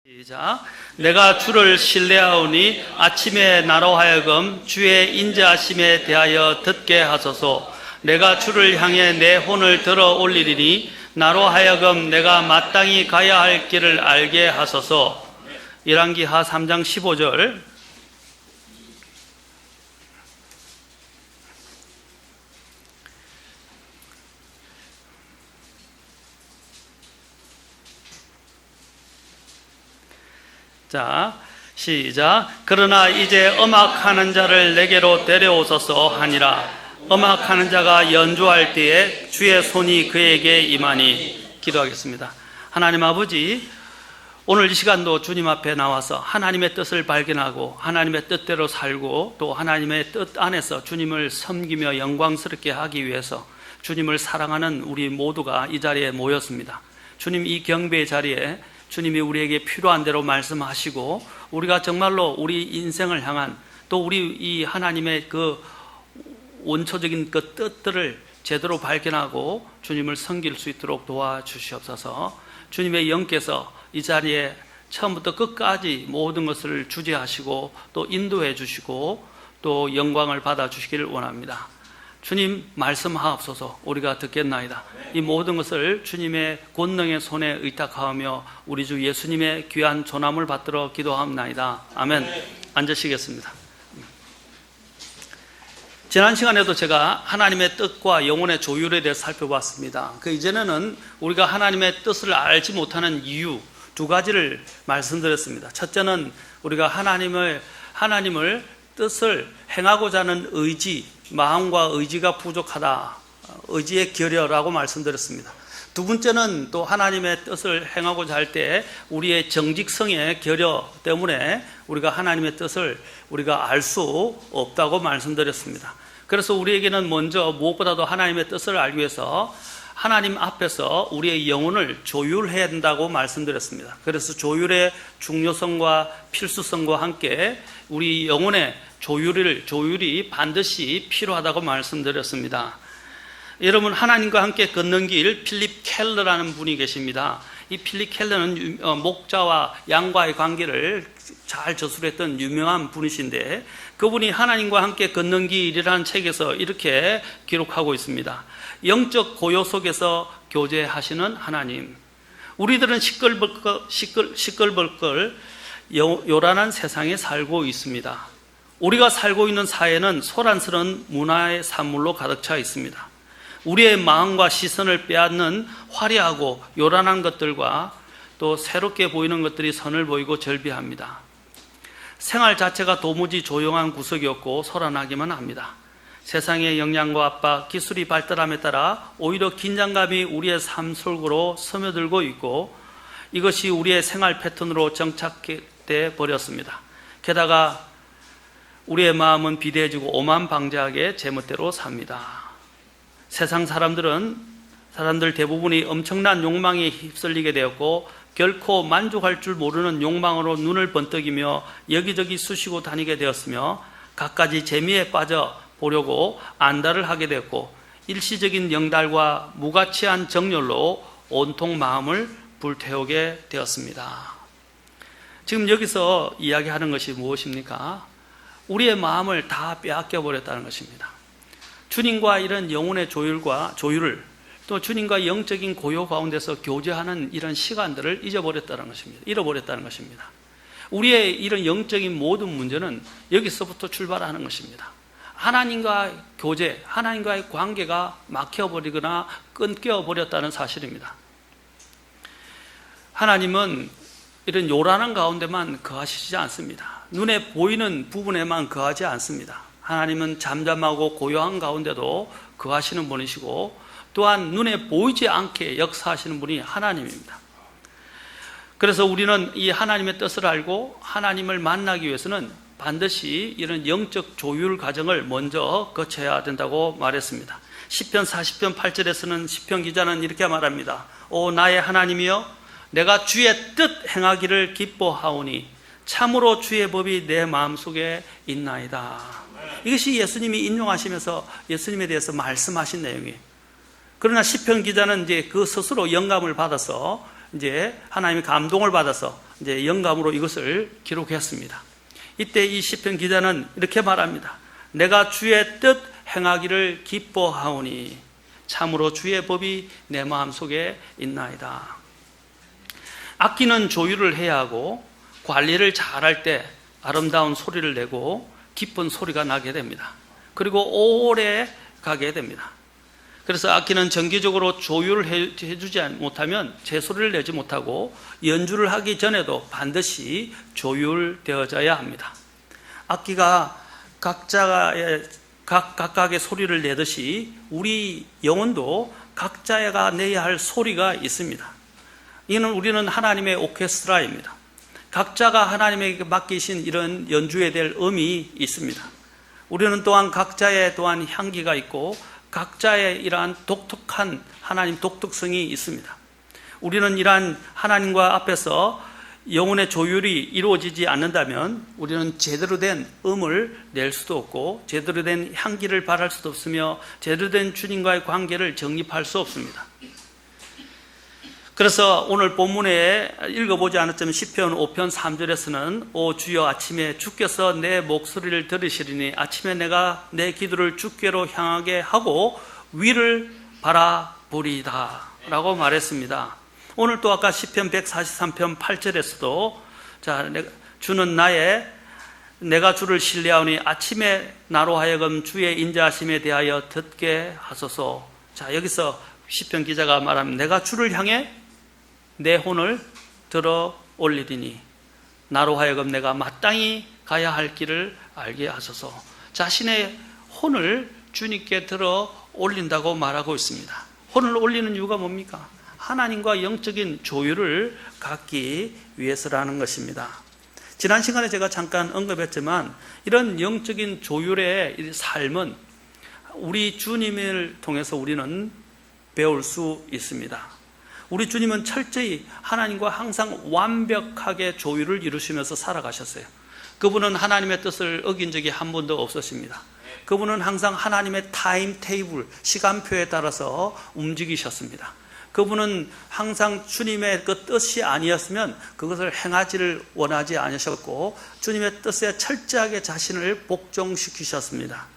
시작. 내가 주를 신뢰하오니 아침에 나로 하여금 주의 인자하심에 대하여 듣게 하소서. 내가 주를 향해 내 혼을 들어 올리리니 나로 하여금 내가 마땅히 가야 할 길을 알게 하소서. 열왕기하 3장 15절. 자, 시작. 그러나 이제 음악하는 자를 내게로 데려오소서 하니라. 음악하는 자가 연주할 때에 주의 손이 그에게 임하니. 기도하겠습니다. 하나님 아버지, 오늘 이 시간도 주님 앞에 나와서 하나님의 뜻을 발견하고 하나님의 뜻대로 살고 또 하나님의 뜻 안에서 주님을 섬기며 영광스럽게 하기 위해서 주님을 사랑하는 우리 모두가 이 자리에 모였습니다. 주님, 이 경배의 자리에 주님이 우리에게 필요한 대로 말씀하시고 우리가 정말로 우리 인생을 향한 또 우리 이 하나님의 그 원초적인 그 뜻들을 제대로 발견하고 주님을 섬길 수 있도록 도와주시옵소서. 주님의 영께서 이 자리에 처음부터 끝까지 모든 것을 주재하시고 또 인도해 주시고 또 영광을 받아 주시기를 원합니다. 주님, 말씀하옵소서. 우리가 듣겠나이다. 이 모든 것을 주님의 권능의 손에 의탁하며 우리 주 예수님의 귀한 존함을 받들어 기도합나이다. 아멘. 앉으시겠습니다. 지난 시간에도 제가 하나님의 뜻과 영혼의 조율에 대해 살펴봤습니다. 그 이전에는 우리가 하나님의 뜻을 알지 못하는 이유 두 가지를 말씀드렸습니다. 첫째는 우리가 하나님을 뜻을 행하고자 하는 의지, 마음과 의지가 부족하다. 의지의 결여라고 말씀드렸습니다. 두 번째는 또 하나님의 뜻을 행하고자 할 때 우리의 정직성의 결여 때문에 우리가 하나님의 뜻을 우리가 알 수 없다고 말씀드렸습니다. 그래서 우리에게는 먼저 무엇보다도 하나님의 뜻을 알기 위해서 하나님 앞에서 우리의 영혼을 조율해야 된다고 말씀드렸습니다. 그래서 조율의 중요성과 필수성과 함께 우리 영혼의 조율이 반드시 필요하다고 말씀드렸습니다. 여러분, 하나님과 함께 걷는 길 필립 켈러라는 분이 계십니다. 이 필립 켈러는 목자와 양과의 관계를 잘 저술했던 유명한 분이신데 그분이 하나님과 함께 걷는 길이라는 책에서 이렇게 기록하고 있습니다. 영적 고요 속에서 교제하시는 하나님. 우리들은 시끌벅걸 요란한 세상에 살고 있습니다. 우리가 살고 있는 사회는 소란스러운 문화의 산물로 가득 차 있습니다. 우리의 마음과 시선을 빼앗는 화려하고 요란한 것들과 또 새롭게 보이는 것들이 선을 보이고 절비합니다. 생활 자체가 도무지 조용한 구석이 없고 소란하기만 합니다. 세상의 영향과 압박, 기술이 발달함에 따라 오히려 긴장감이 우리의 삶 속으로 스며들고 있고 이것이 우리의 생활 패턴으로 정착돼 버렸습니다. 게다가 우리의 마음은 비대해지고 오만방자하게 제멋대로 삽니다. 세상 사람들 대부분이 엄청난 욕망에 휩쓸리게 되었고 결코 만족할 줄 모르는 욕망으로 눈을 번뜩이며 여기저기 쑤시고 다니게 되었으며 갖가지 재미에 빠져 보려고 안달을 하게 되었고 일시적인 영달과 무가치한 정열로 온통 마음을 불태우게 되었습니다. 지금 여기서 이야기하는 것이 무엇입니까? 우리의 마음을 다 빼앗겨 버렸다는 것입니다. 주님과 이런 영혼의 조율을 또 주님과 영적인 고요 가운데서 교제하는 이런 시간들을 잃어버렸다는 것입니다. 우리의 이런 영적인 모든 문제는 여기서부터 출발하는 것입니다. 하나님과 교제, 하나님과의 관계가 막혀버리거나 끊겨버렸다는 사실입니다. 하나님은 이런 요란한 가운데만 거하시지 않습니다. 눈에 보이는 부분에만 거하지 않습니다. 하나님은 잠잠하고 고요한 가운데도 거하시는 분이시고 또한 눈에 보이지 않게 역사하시는 분이 하나님입니다. 그래서 우리는 이 하나님의 뜻을 알고 하나님을 만나기 위해서는 반드시 이런 영적 조율 과정을 먼저 거쳐야 된다고 말했습니다. 시편 40편 8절에서는 시편 기자는 이렇게 말합니다. 오 나의 하나님이여 내가 주의 뜻 행하기를 기뻐하오니 참으로 주의 법이 내 마음속에 있나이다. 이것이 예수님이 인용하시면서 예수님에 대해서 말씀하신 내용이에요. 그러나 시편 기자는 이제 그 스스로 영감을 받아서 이제 하나님의 감동을 받아서 이제 영감으로 이것을 기록했습니다. 이때 이 시편 기자는 이렇게 말합니다. 내가 주의 뜻 행하기를 기뻐하오니 참으로 주의 법이 내 마음속에 있나이다. 악기는 조율을 해야 하고 관리를 잘할 때 아름다운 소리를 내고 기쁜 소리가 나게 됩니다. 그리고 오래 가게 됩니다. 그래서 악기는 정기적으로 조율을 해주지 못하면 제소리를 내지 못하고 연주를 하기 전에도 반드시 조율되어져야 합니다. 악기가 각각의 소리를 내듯이 우리 영혼도 각자가 내야 할 소리가 있습니다. 이는 우리는 하나님의 오케스트라입니다. 각자가 하나님에게 맡기신 이런 연주에 될 음이 있습니다. 우리는 또한 각자의 또한 향기가 있고 각자의 이러한 독특한 하나님 독특성이 있습니다. 우리는 이러한 하나님과 앞에서 영혼의 조율이 이루어지지 않는다면 우리는 제대로 된 음을 낼 수도 없고 제대로 된 향기를 발할 수도 없으며 제대로 된 주님과의 관계를 정립할 수 없습니다. 그래서 오늘 본문에 읽어보지 않았지만 시편 5편 3절에서는 오 주여 아침에 주께서 내 목소리를 들으시리니 아침에 내가 내 기도를 주께로 향하게 하고 위를 바라보리이다 라고 말했습니다. 오늘 또 아까 시편 143편 8절에서도 주는 내가 주를 신뢰하오니 아침에 나로 하여금 주의 인자하심에 대하여 듣게 하소서. 자, 여기서 시편 기자가 말하면 내가 주를 향해 내 혼을 들어 올리리니 나로 하여금 내가 마땅히 가야 할 길을 알게 하소서. 자신의 혼을 주님께 들어 올린다고 말하고 있습니다. 혼을 올리는 이유가 뭡니까? 하나님과 영적인 조율을 갖기 위해서라는 것입니다. 지난 시간에 제가 잠깐 언급했지만 이런 영적인 조율의 삶은 우리 주님을 통해서 우리는 배울 수 있습니다. 우리 주님은 철저히 하나님과 항상 완벽하게 조율을 이루시면서 살아가셨어요. 그분은 하나님의 뜻을 어긴 적이 한 번도 없으십니다. 그분은 항상 하나님의 타임 테이블, 시간표에 따라서 움직이셨습니다. 그분은 항상 주님의 그 뜻이 아니었으면 그것을 행하지를 원하지 않으셨고 주님의 뜻에 철저하게 자신을 복종시키셨습니다.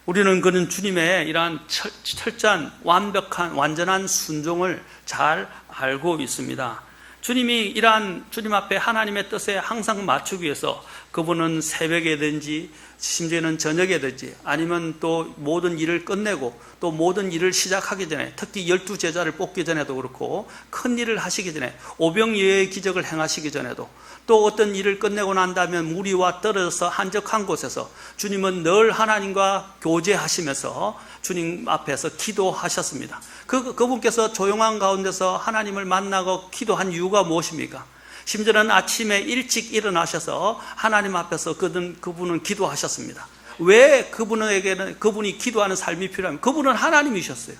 우리는 그는 주님의 이러한 철저한 완벽한 완전한 순종을 잘 알고 있습니다. 주님이 이러한 주님 앞에 하나님의 뜻에 항상 맞추기 위해서 그분은 새벽에든지 심지어는 저녁에든지 아니면 또 모든 일을 끝내고 또 모든 일을 시작하기 전에 특히 12제자를 뽑기 전에도 그렇고 큰 일을 하시기 전에 오병이어의 기적을 행하시기 전에도 또 어떤 일을 끝내고 난 다음에 무리와 떨어져서 한적한 곳에서 주님은 늘 하나님과 교제하시면서 주님 앞에서 기도하셨습니다. 그분께서 조용한 가운데서 하나님을 만나고 기도한 이유가 무엇입니까? 심지어는 아침에 일찍 일어나셔서 하나님 앞에서 그분은 기도하셨습니다. 왜 그분이 기도하는 삶이 필요합니까? 그분은 하나님이셨어요.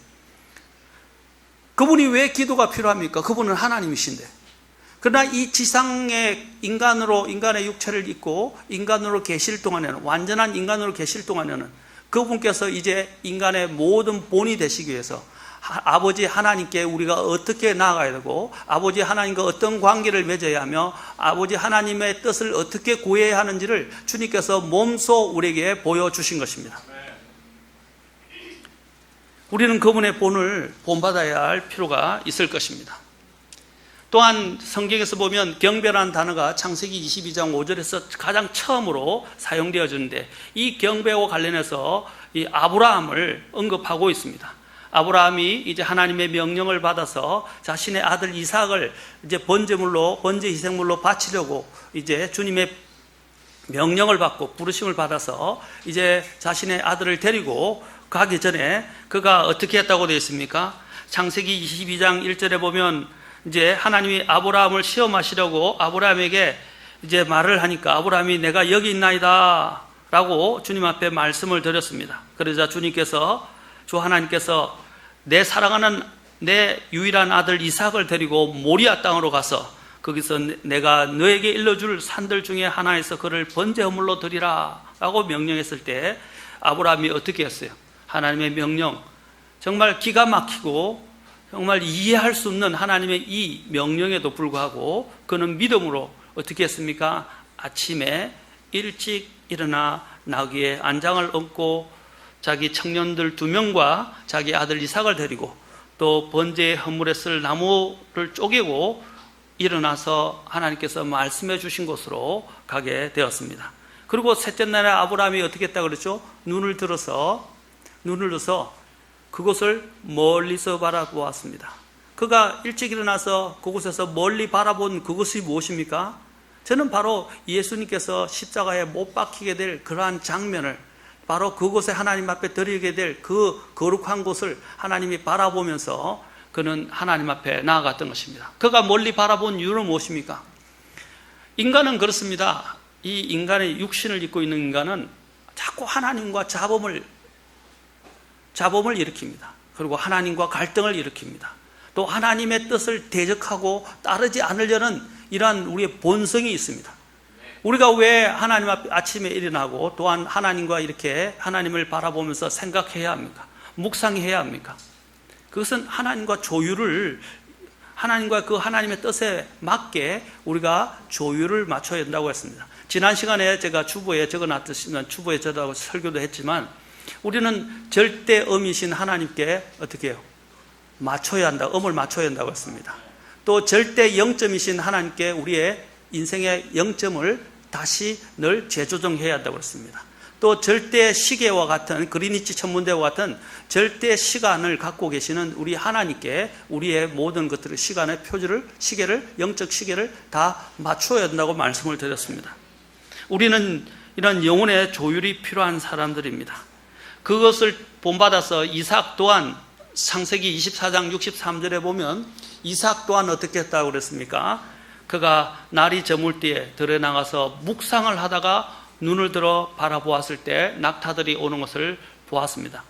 그분이 왜 기도가 필요합니까? 그분은 하나님이신데. 그러나 이 지상의 인간의 육체를 입고 인간으로 계실 동안에는, 완전한 인간으로 계실 동안에는 그분께서 이제 인간의 모든 본이 되시기 위해서 아버지 하나님께 우리가 어떻게 나아가야 되고 아버지 하나님과 어떤 관계를 맺어야 하며 아버지 하나님의 뜻을 어떻게 구해야 하는지를 주님께서 몸소 우리에게 보여주신 것입니다. 우리는 그분의 본을 본받아야 할 필요가 있을 것입니다. 또한 성경에서 보면 경배라는 단어가 창세기 22장 5절에서 가장 처음으로 사용되어지는데 이 경배와 관련해서 이 아브라함을 언급하고 있습니다. 아브라함이 이제 하나님의 명령을 받아서 자신의 아들 이삭을 이제 번제 희생물로 바치려고 이제 주님의 명령을 받고 부르심을 받아서 이제 자신의 아들을 데리고 가기 전에 그가 어떻게 했다고 되어 있습니까? 창세기 22장 1절에 보면 이제 하나님이 아브라함을 시험하시려고 아브라함에게 이제 말을 하니까 아브라함이 내가 여기 있나이다 라고 주님 앞에 말씀을 드렸습니다. 그러자 주 하나님께서 내 사랑하는 내 유일한 아들 이삭을 데리고 모리아 땅으로 가서 거기서 내가 너에게 일러줄 산들 중에 하나에서 그를 번제물로 드리라 라고 명령했을 때 아브라함이 어떻게 했어요? 하나님의 명령 정말 기가 막히고 정말 이해할 수 없는 하나님의 이 명령에도 불구하고 그는 믿음으로 어떻게 했습니까? 아침에 일찍 일어나 나귀의 안장을 얹고 자기 청년들 2명과 자기 아들 이삭을 데리고 또 번제의 헌물에 쓸 나무를 쪼개고 일어나서 하나님께서 말씀해 주신 곳으로 가게 되었습니다. 그리고 셋째 날에 아브라함이 어떻게 했다고 그랬죠? 눈을 들어서 그곳을 멀리서 바라보았습니다. 그가 일찍 일어나서 그곳에서 멀리 바라본 그것이 무엇입니까? 저는 바로 예수님께서 십자가에 못 박히게 될 그러한 장면을 바로 그곳에 하나님 앞에 드리게 될 그 거룩한 곳을 하나님이 바라보면서 그는 하나님 앞에 나아갔던 것입니다. 그가 멀리 바라본 이유는 무엇입니까? 인간은 그렇습니다. 이 인간의 육신을 입고 있는 인간은 자꾸 하나님과 잡음을 일으킵니다. 그리고 하나님과 갈등을 일으킵니다. 또 하나님의 뜻을 대적하고 따르지 않으려는 이러한 우리의 본성이 있습니다. 우리가 왜 하나님 앞에 아침에 일어나고 또한 하나님과 이렇게 하나님을 바라보면서 생각해야 합니까? 묵상해야 합니까? 그것은 하나님과 조율을 하나님과 그 하나님의 뜻에 맞게 우리가 조율을 맞춰야 된다고 했습니다. 지난 시간에 제가 주보에 적어놨듯이 주보에 저도 설교도 했지만 우리는 절대음이신 하나님께 어떻게 해요? 맞춰야 한다. 음을 맞춰야 한다고 했습니다. 또 절대 0점이신 하나님께 우리의 인생의 0점을 다시 늘 재조정해야 한다고 했습니다. 또 절대 시계와 같은 그리니치 천문대와 같은 절대 시간을 갖고 계시는 우리 하나님께 우리의 모든 것들의 시간의 표준을 시계를 영적 시계를 다 맞춰야 된다고 말씀을 드렸습니다. 우리는 이런 영혼의 조율이 필요한 사람들입니다. 그것을 본받아서 이삭 또한 창세기 24장 63절에 보면 이삭 또한 어떻게 했다고 그랬습니까? 그가 날이 저물 때에 들에 나가서 묵상을 하다가 눈을 들어 바라보았을 때 낙타들이 오는 것을 보았습니다.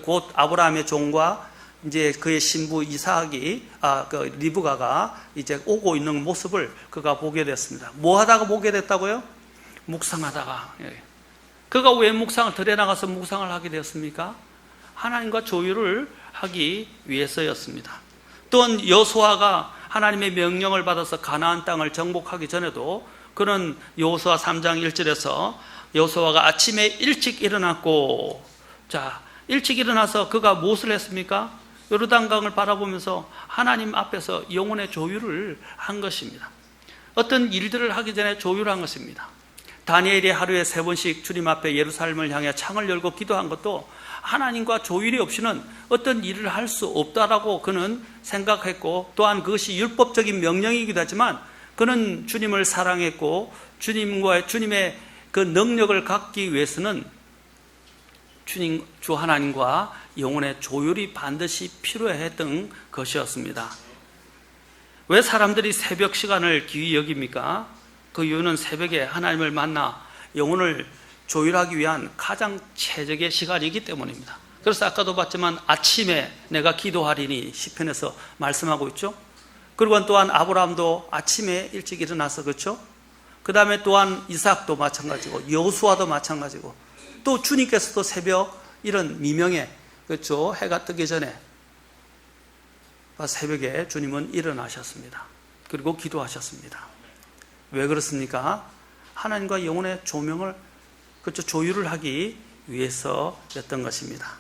곧 아브라함의 종과 이제 그의 신부 이삭이 리브가가 이제 오고 있는 모습을 그가 보게 됐습니다. 뭐 하다가 보게 됐다고요? 묵상하다가. 그가 왜 들에 나가서 묵상을 하게 되었습니까? 하나님과 조율을 하기 위해서였습니다. 또한 여호수아가 하나님의 명령을 받아서 가나안 땅을 정복하기 전에도 그는 여호수아 3장 1절에서 여호수아가 아침에 일찍 일어났고, 일찍 일어나서 그가 무엇을 했습니까? 요르단강을 바라보면서 하나님 앞에서 영혼의 조율을 한 것입니다. 어떤 일들을 하기 전에 조율한 것입니다. 다니엘이 하루에 3번씩 주님 앞에 예루살렘을 향해 창을 열고 기도한 것도 하나님과 조율이 없이는 어떤 일을 할 수 없다라고 그는 생각했고, 또한 그것이 율법적인 명령이기도 하지만 그는 주님을 사랑했고 주님의 그 능력을 갖기 위해서는 주 하나님과 영혼의 조율이 반드시 필요했던 것이었습니다. 왜 사람들이 새벽 시간을 귀히 여깁니까? 그 이유는 새벽에 하나님을 만나 영혼을 조율하기 위한 가장 최적의 시간이기 때문입니다. 그래서 아까도 봤지만 아침에 내가 기도하리니 시편에서 말씀하고 있죠. 그리고 또한 아브라함도 아침에 일찍 일어나서, 그렇죠? 그 다음에 또한 이삭도 마찬가지고 여호수아도 마찬가지고 또 주님께서도 새벽 이런 미명에, 그렇죠? 해가 뜨기 전에 새벽에 주님은 일어나셨습니다. 그리고 기도하셨습니다. 왜 그렇습니까? 하나님과 영혼의 조명을, 그렇죠, 조율을 하기 위해서였던 것입니다.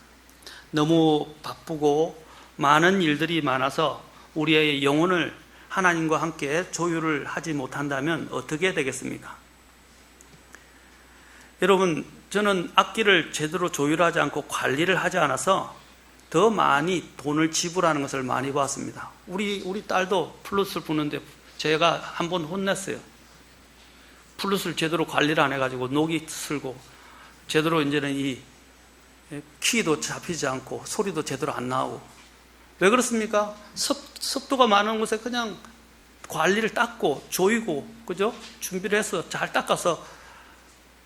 너무 바쁘고 많은 일들이 많아서 우리의 영혼을 하나님과 함께 조율을 하지 못한다면 어떻게 되겠습니까? 여러분, 저는 악기를 제대로 조율하지 않고 관리를 하지 않아서 더 많이 돈을 지불하는 것을 많이 봤습니다. 우리 딸도 플루스를 부는데 제가 한번 혼냈어요. 플루스를 제대로 관리를 안 해가지고 녹이 슬고 제대로 이제는 이 키도 잡히지 않고 소리도 제대로 안 나오고. 왜 그렇습니까? 습도가 많은 곳에 그냥 관리를 닦고 조이고, 그죠? 준비를 해서 잘 닦아서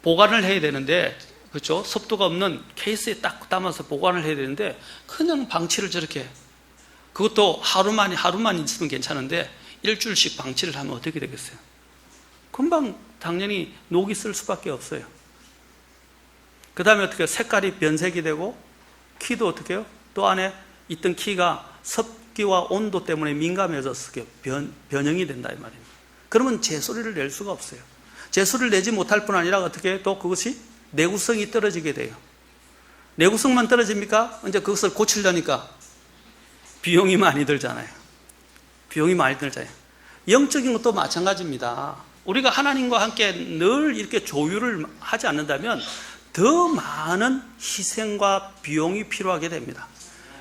보관을 해야 되는데, 그렇죠? 습도가 없는 케이스에 딱 담아서 보관을 해야 되는데 그냥 방치를 저렇게, 그것도 하루만 있으면 괜찮은데 일주일씩 방치를 하면 어떻게 되겠어요? 금방 당연히 녹이 쓸 수밖에 없어요. 그 다음에 어떻게 색깔이 변색이 되고 키도 어떻게 해요? 또 안에 있던 키가 습기와 온도 때문에 민감해져서 변형이 된다 이 말입니다. 그러면 제소리를 낼 수가 없어요. 제소리를 내지 못할 뿐 아니라 어떻게 또 그것이 내구성이 떨어지게 돼요. 내구성만 떨어집니까? 이제 그것을 고치려니까 비용이 많이 들잖아요. 비용이 많이 들잖아요. 영적인 것도 마찬가지입니다. 우리가 하나님과 함께 늘 이렇게 조율을 하지 않는다면 더 많은 희생과 비용이 필요하게 됩니다.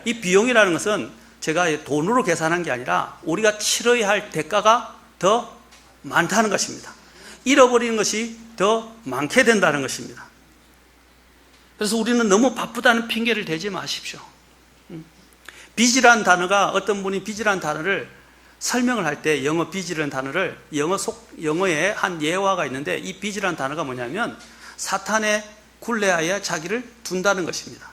이 비용이라는 것은 제가 돈으로 계산한 게 아니라 우리가 치러야 할 대가가 더 많다는 것입니다. 잃어버리는 것이 더 많게 된다는 것입니다. 그래서 우리는 너무 바쁘다는 핑계를 대지 마십시오. 빚이라는 단어가, 어떤 분이 빚이라는 단어를 설명을 할 때 영어 빚이라는 단어를 영어에 한 예화가 있는데, 이 빚이라는 단어가 뭐냐면 사탄의 굴레하에 자기를 둔다는 것입니다.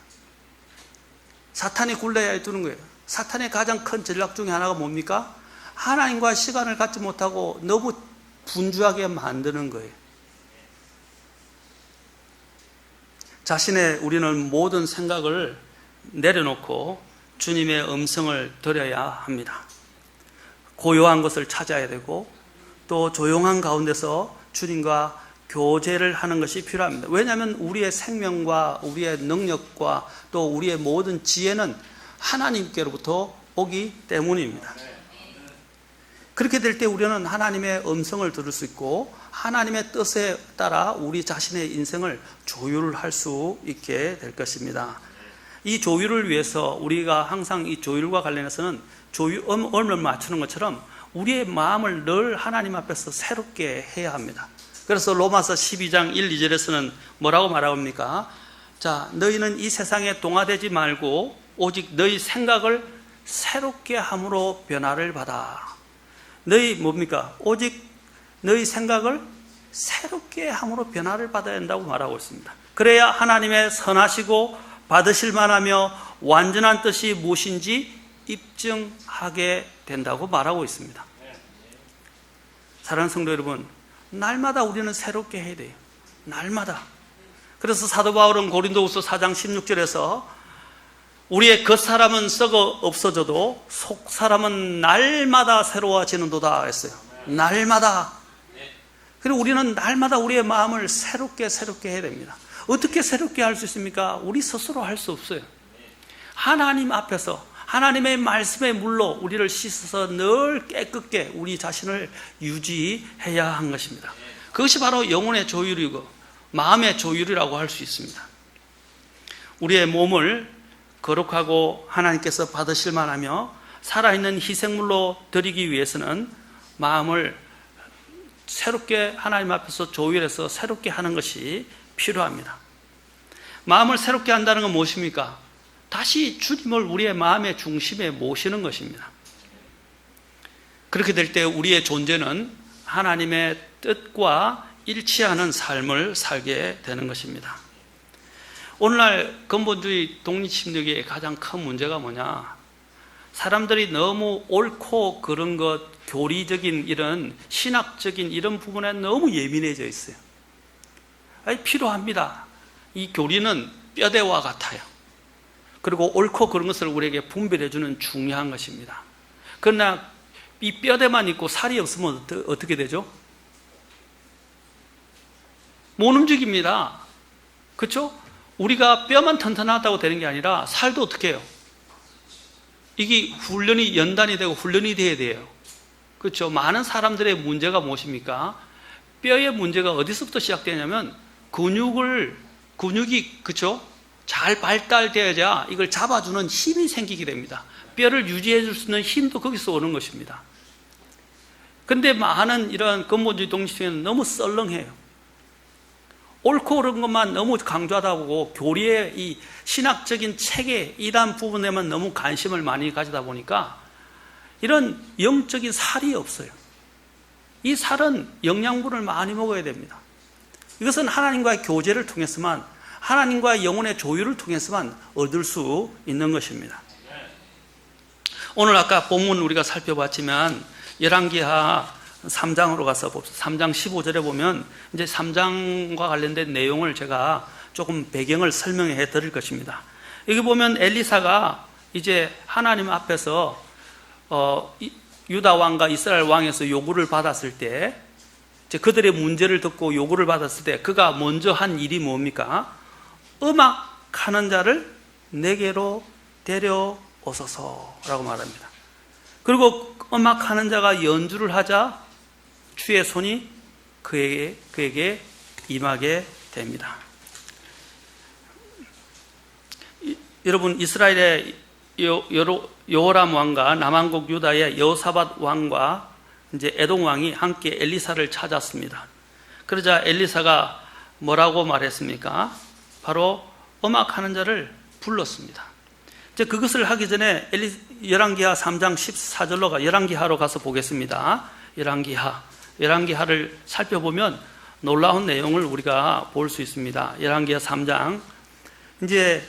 사탄의 굴레하에 두는 거예요. 사탄의 가장 큰 전략 중에 하나가 뭡니까? 하나님과 시간을 갖지 못하고 너무 분주하게 만드는 거예요. 우리는 모든 생각을 내려놓고 주님의 음성을 들어야 합니다. 고요한 것을 찾아야 되고 또 조용한 가운데서 주님과 교제를 하는 것이 필요합니다. 왜냐하면 우리의 생명과 우리의 능력과 또 우리의 모든 지혜는 하나님께로부터 오기 때문입니다. 그렇게 될 때 우리는 하나님의 음성을 들을 수 있고 하나님의 뜻에 따라 우리 자신의 인생을 조율할 수 있게 될 것입니다. 이 조율을 위해서 우리가 항상 이 조율과 관련해서는 음을 맞추는 것처럼 우리의 마음을 늘 하나님 앞에서 새롭게 해야 합니다. 그래서 로마서 12장 1, 2절에서는 뭐라고 말합니까? 자, 너희는 이 세상에 동화되지 말고 오직 너희 생각을 새롭게 함으로 변화를 받아. 너희 뭡니까? 오직 너희 생각을 새롭게 함으로 변화를 받아야 한다고 말하고 있습니다. 그래야 하나님의 선하시고 받으실 만하며 완전한 뜻이 무엇인지 입증하게 된다고 말하고 있습니다. 사랑하는 성도 여러분, 날마다 우리는 새롭게 해야 돼요. 날마다. 그래서 사도 바울은 고린도후서 4장 16절에서 우리의 겉사람은 썩어 없어져도 속사람은 날마다 새로워지는도다 했어요. 날마다. 그리고 우리는 날마다 우리의 마음을 새롭게 해야 됩니다. 어떻게 새롭게 할 수 있습니까? 우리 스스로 할 수 없어요. 하나님 앞에서 하나님의 말씀의 물로 우리를 씻어서 늘 깨끗게 우리 자신을 유지해야 한 것입니다. 그것이 바로 영혼의 조율이고 마음의 조율이라고 할 수 있습니다. 우리의 몸을 거룩하고 하나님께서 받으실 만하며 살아있는 희생물로 드리기 위해서는 마음을 새롭게 하나님 앞에서 조율해서 새롭게 하는 것이 필요합니다. 마음을 새롭게 한다는 건 무엇입니까? 다시 주님을 우리의 마음의 중심에 모시는 것입니다. 그렇게 될 때 우리의 존재는 하나님의 뜻과 일치하는 삶을 살게 되는 것입니다. 오늘날 근본주의 독립심리학의 가장 큰 문제가 뭐냐? 사람들이 너무 옳고 그른 것, 교리적인 이런 신학적인 이런 부분에 너무 예민해져 있어요. 필요합니다. 이 교리는 뼈대와 같아요. 그리고 옳고 그른 것을 우리에게 분별해주는 중요한 것입니다. 그러나 이 뼈대만 있고 살이 없으면 어떻게 되죠? 못 움직입니다. 그렇죠? 우리가 뼈만 튼튼하다고 되는 게 아니라 살도 어떻게 해요? 이게 훈련이 연단이 되고 훈련이 돼야 돼요. 그렇죠? 많은 사람들의 문제가 무엇입니까? 뼈의 문제가 어디서부터 시작되냐면 근육이 그렇죠? 잘 발달되어야 이걸 잡아주는 힘이 생기게 됩니다. 뼈를 유지해 줄 수 있는 힘도 거기서 오는 것입니다. 그런데 많은 이런 근본주의 독립주의는 너무 썰렁해요. 옳고 그른 것만 너무 강조하다 보고 교리의 이 신학적인 체계 이런 부분에만 너무 관심을 많이 가지다 보니까 이런 영적인 살이 없어요. 이 살은 영양분을 많이 먹어야 됩니다. 이것은 하나님과의 교제를 통해서만, 하나님과의 영혼의 조율을 통해서만 얻을 수 있는 것입니다. 오늘 아까 본문 우리가 살펴봤지만 열왕기하 3장으로 가서 봅시다. 3장 15절에 보면 이제 3장과 관련된 내용을 제가 조금 배경을 설명해 드릴 것입니다. 여기 보면 엘리사가 이제 하나님 앞에서 유다 왕과 이스라엘 왕에서 요구를 받았을 때, 이제 그들의 문제를 듣고 요구를 받았을 때 그가 먼저 한 일이 뭡니까? 음악하는 자를 내게로 데려오소서라고 말합니다. 그리고 음악하는 자가 연주를 하자 주의 손이 그에게 임하게 됩니다. 여러분, 이스라엘의 여호람 왕과 남왕국 유다의 여호사밧 왕과 이제 에돔 왕이 함께 엘리사를 찾았습니다. 그러자 엘리사가 뭐라고 말했습니까? 바로 음악하는 자를 불렀습니다. 이제 그것을 하기 전에 열왕기하 3장 14절로 열왕기하로 가서 보겠습니다. 열왕기하를 살펴보면 놀라운 내용을 우리가 볼 수 있습니다. 열왕기하 3장. 이제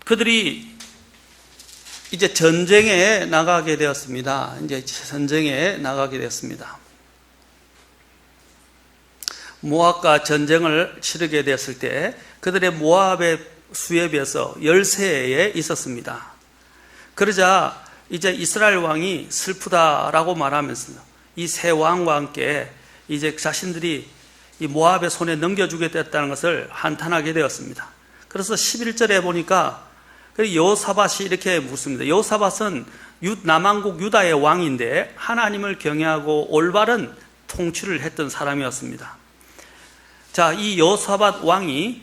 그들이 이제 전쟁에 나가게 되었습니다. 모압과 전쟁을 치르게 되었을 때 그들의 모압의 수에 비해서 13에 있었습니다. 그러자 이제 이스라엘 왕이 슬프다라고 말하면서 이 세 왕과 함께 이제 자신들이 이 모압의 손에 넘겨주게 됐다는 것을 한탄하게 되었습니다. 그래서 11절에 보니까 여호사밧이 이렇게 묻습니다. 여호사밧은 남왕국 유다의 왕인데 하나님을 경외하고 올바른 통치를 했던 사람이었습니다. 자, 이 여호사밧 왕이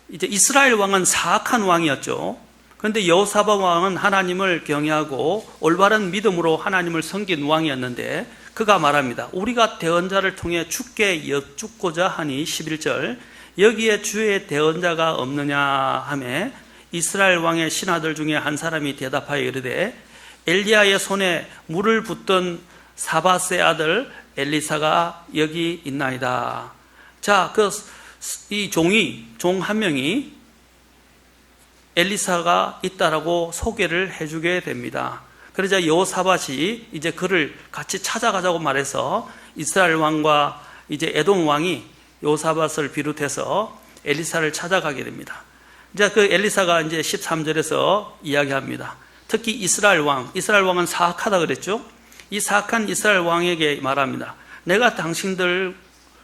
이제 이스라엘 왕은 사악한 왕이었죠. 그런데 여호사밧 왕은 하나님을 경외하고 올바른 믿음으로 하나님을 섬긴 왕이었는데 그가 말합니다. 우리가 대언자를 통해 주께 여쭙고자 하니 11절 여기에 주의 대언자가 없느냐 하매 이스라엘 왕의 신하들 중에 한 사람이 대답하여 이르되 엘리야의 손에 물을 붓던 사밧의 아들 엘리사가 여기 있나이다. 자, 이 종 한 명이 엘리사가 있다라고 소개를 해주게 됩니다. 그러자 여호사밧이 이제 그를 같이 찾아가자고 말해서 이스라엘 왕과 이제 에돔 왕이 여호사밧을 비롯해서 엘리사를 찾아가게 됩니다. 이제 그 엘리사가 이제 13절에서 이야기합니다. 특히 이스라엘 왕은 사악하다 그랬죠? 이 사악한 이스라엘 왕에게 말합니다. 내가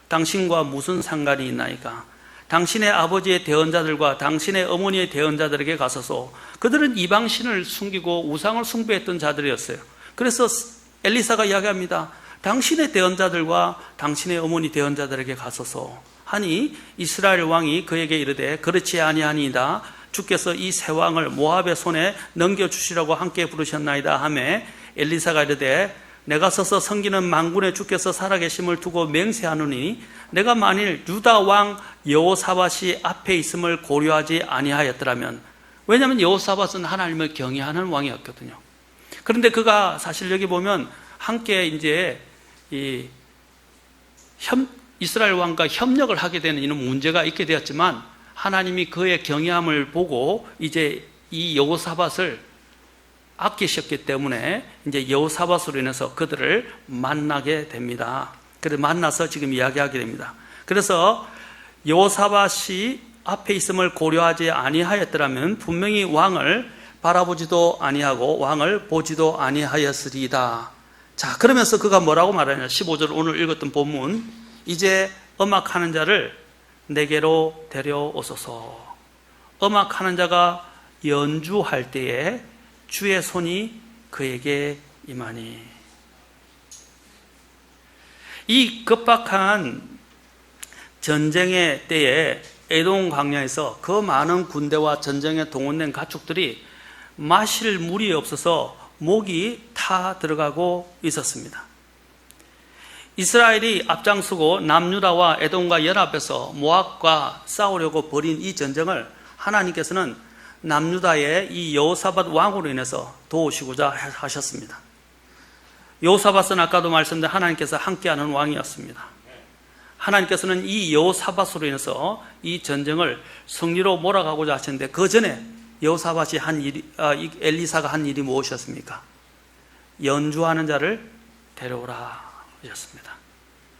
당신과 무슨 상관이 있나이까? 당신의 아버지의 대언자들과 당신의 어머니의 대언자들에게 가소서. 그들은 이방신을 숨기고 우상을 숭배했던 자들이었어요. 그래서 엘리사가 이야기합니다. 당신의 대언자들과 당신의 어머니 대언자들에게 가소서 하니 이스라엘 왕이 그에게 이르되 그렇지 아니하니이다. 주께서 이 세 왕을 모압의 손에 넘겨주시라고 함께 부르셨나이다 하매 엘리사가 이르되 내가 서서 섬기는 만군의 주께서 살아계심을 두고 맹세하노니 내가 만일 유다 왕 여호사밧이 앞에 있음을 고려하지 아니하였더라면, 왜냐하면 여호사밧은 하나님을 경외하는 왕이었거든요. 그런데 그가 사실 여기 보면 함께 이제 이스라엘 왕과 협력을 하게 되는 이런 문제가 있게 되었지만 하나님이 그의 경외함을 보고 이제 이 여호사밧을 아끼셨기 때문에 이제 여호사밧으로 인해서 그들을 만나게 됩니다. 그래서 만나서 지금 이야기하게 됩니다. 그래서 여호사밧이 앞에 있음을 고려하지 아니하였더라면 분명히 왕을 바라보지도 아니하고 왕을 보지도 아니하였으리이다. 자, 그러면서 그가 뭐라고 말하냐? 15절 오늘 읽었던 본문, 이제 음악하는 자를 내게로 데려오소서. 음악하는 자가 연주할 때에 주의 손이 그에게 임하니. 이 급박한 전쟁의 때에 에돔 광야에서 그 많은 군대와 전쟁에 동원된 가축들이 마실 물이 없어서 목이 타 들어가고 있었습니다. 이스라엘이 앞장서고 남유다와 에돔과 연합해서 모압과 싸우려고 벌인 이 전쟁을 하나님께서는 남유다의 이 여호사밧 왕으로 인해서 도우시고자 하셨습니다. 여호사밧은 아까도 말씀드린 하나님께서 함께하는 왕이었습니다. 하나님께서는 이 여호사밧으로 인해서 이 전쟁을 승리로 몰아가고자 하셨는데 그 전에 여호사밧이 엘리사가 한 일이 무엇이었습니까? 연주하는 자를 데려오라 하셨습니다.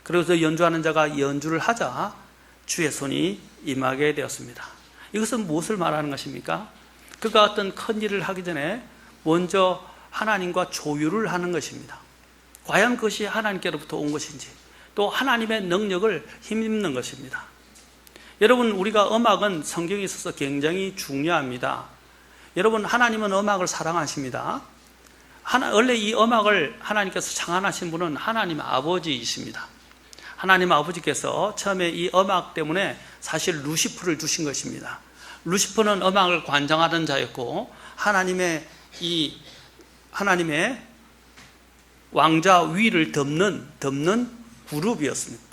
그래서 연주하는 자가 연주를 하자 주의 손이 임하게 되었습니다. 이것은 무엇을 말하는 것입니까? 그가 어떤 큰 일을 하기 전에 먼저 하나님과 조율을 하는 것입니다. 과연 그것이 하나님께로부터 온 것인지, 또 하나님의 능력을 힘입는 것입니다. 여러분, 우리가 음악은 성경에 있어서 굉장히 중요합니다. 여러분, 하나님은 음악을 사랑하십니다. 원래 이 음악을 하나님께서 창안하신 분은 하나님 아버지이십니다. 하나님 아버지께서 처음에 이 음악 때문에 사실 루시프를 두신 것입니다. 루시프는 음악을 관장하던 자였고 하나님의 왕자 위를 덮는 그룹이었습니다.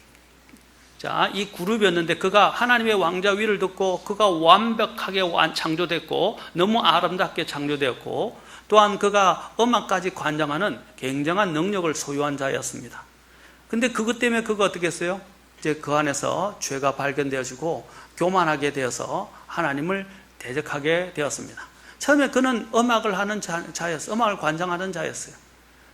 자, 이 그룹이었는데 그가 하나님의 왕자 위를 덮고 그가 완벽하게 창조됐고 너무 아름답게 창조되었고 또한 그가 음악까지 관장하는 굉장한 능력을 소유한 자였습니다. 근데 그것 때문에 그가 어떻게 했어요? 이제 그 안에서 죄가 발견되어지고 교만하게 되어서 하나님을 대적하게 되었습니다. 처음에 그는 음악을 하는 자였어요. 음악을 관장하는 자였어요.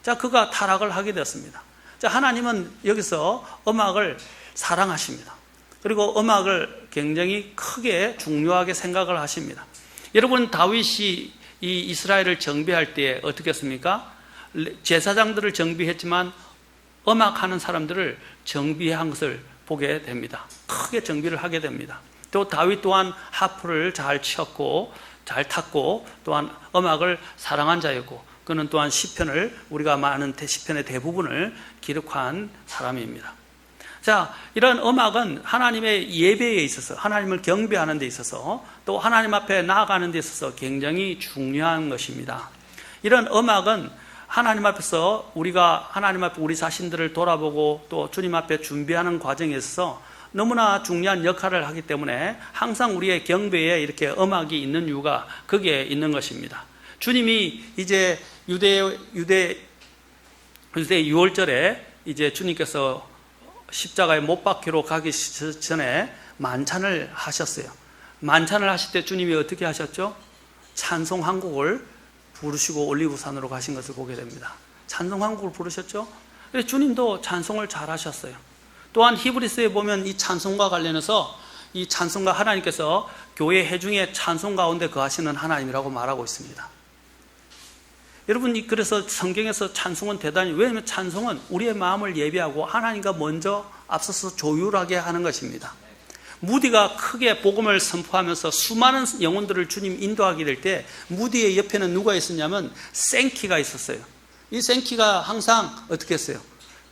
자, 그가 타락을 하게 되었습니다. 자, 하나님은 여기서 음악을 사랑하십니다. 그리고 음악을 굉장히 크게 중요하게 생각을 하십니다. 여러분, 다윗이 이 이스라엘을 정비할 때 어떻게 했습니까? 제사장들을 정비했지만 음악하는 사람들을 정비한 것을 보게 됩니다. 크게 정비를 하게 됩니다. 또 다윗 또한 하프를 잘 쳤고 잘 탔고 또한 음악을 사랑한 자였고 그는 또한 시편을 우리가 많은 시편의 대부분을 기록한 사람입니다. 자, 이런 음악은 하나님의 예배에 있어서 하나님을 경배하는 데 있어서 또 하나님 앞에 나아가는 데 있어서 굉장히 중요한 것입니다. 이런 음악은 하나님 앞에서 우리가 하나님 앞에 우리 자신들을 돌아보고 또 주님 앞에 준비하는 과정에 있어서 너무나 중요한 역할을 하기 때문에 항상 우리의 경배에 이렇게 음악이 있는 이유가 거기에 있는 것입니다. 주님이 이제 유대 유월절에 이제 주님께서 십자가에 못 박히러 가기 전에 만찬을 하셨어요. 만찬을 하실 때 주님이 어떻게 하셨죠? 찬송 한 곡을 부르시고 올리브산으로 가신 것을 보게 됩니다. 찬송 한 곡을 부르셨죠? 그래서 주님도 찬송을 잘 하셨어요. 또한 히브리서에 보면 이 찬송과 관련해서 이 찬송가 하나님께서 교회 회중의 찬송 가운데 거하시는 하나님이라고 말하고 있습니다. 여러분, 그래서 성경에서 찬송은 대단히, 왜냐하면 찬송은 우리의 마음을 예비하고 하나님과 먼저 앞서서 조율하게 하는 것입니다. 무디가 크게 복음을 선포하면서 수많은 영혼들을 주님 인도하게 될 때 무디의 옆에는 누가 있었냐면 생키가 있었어요. 이 생키가 항상 어떻게 했어요?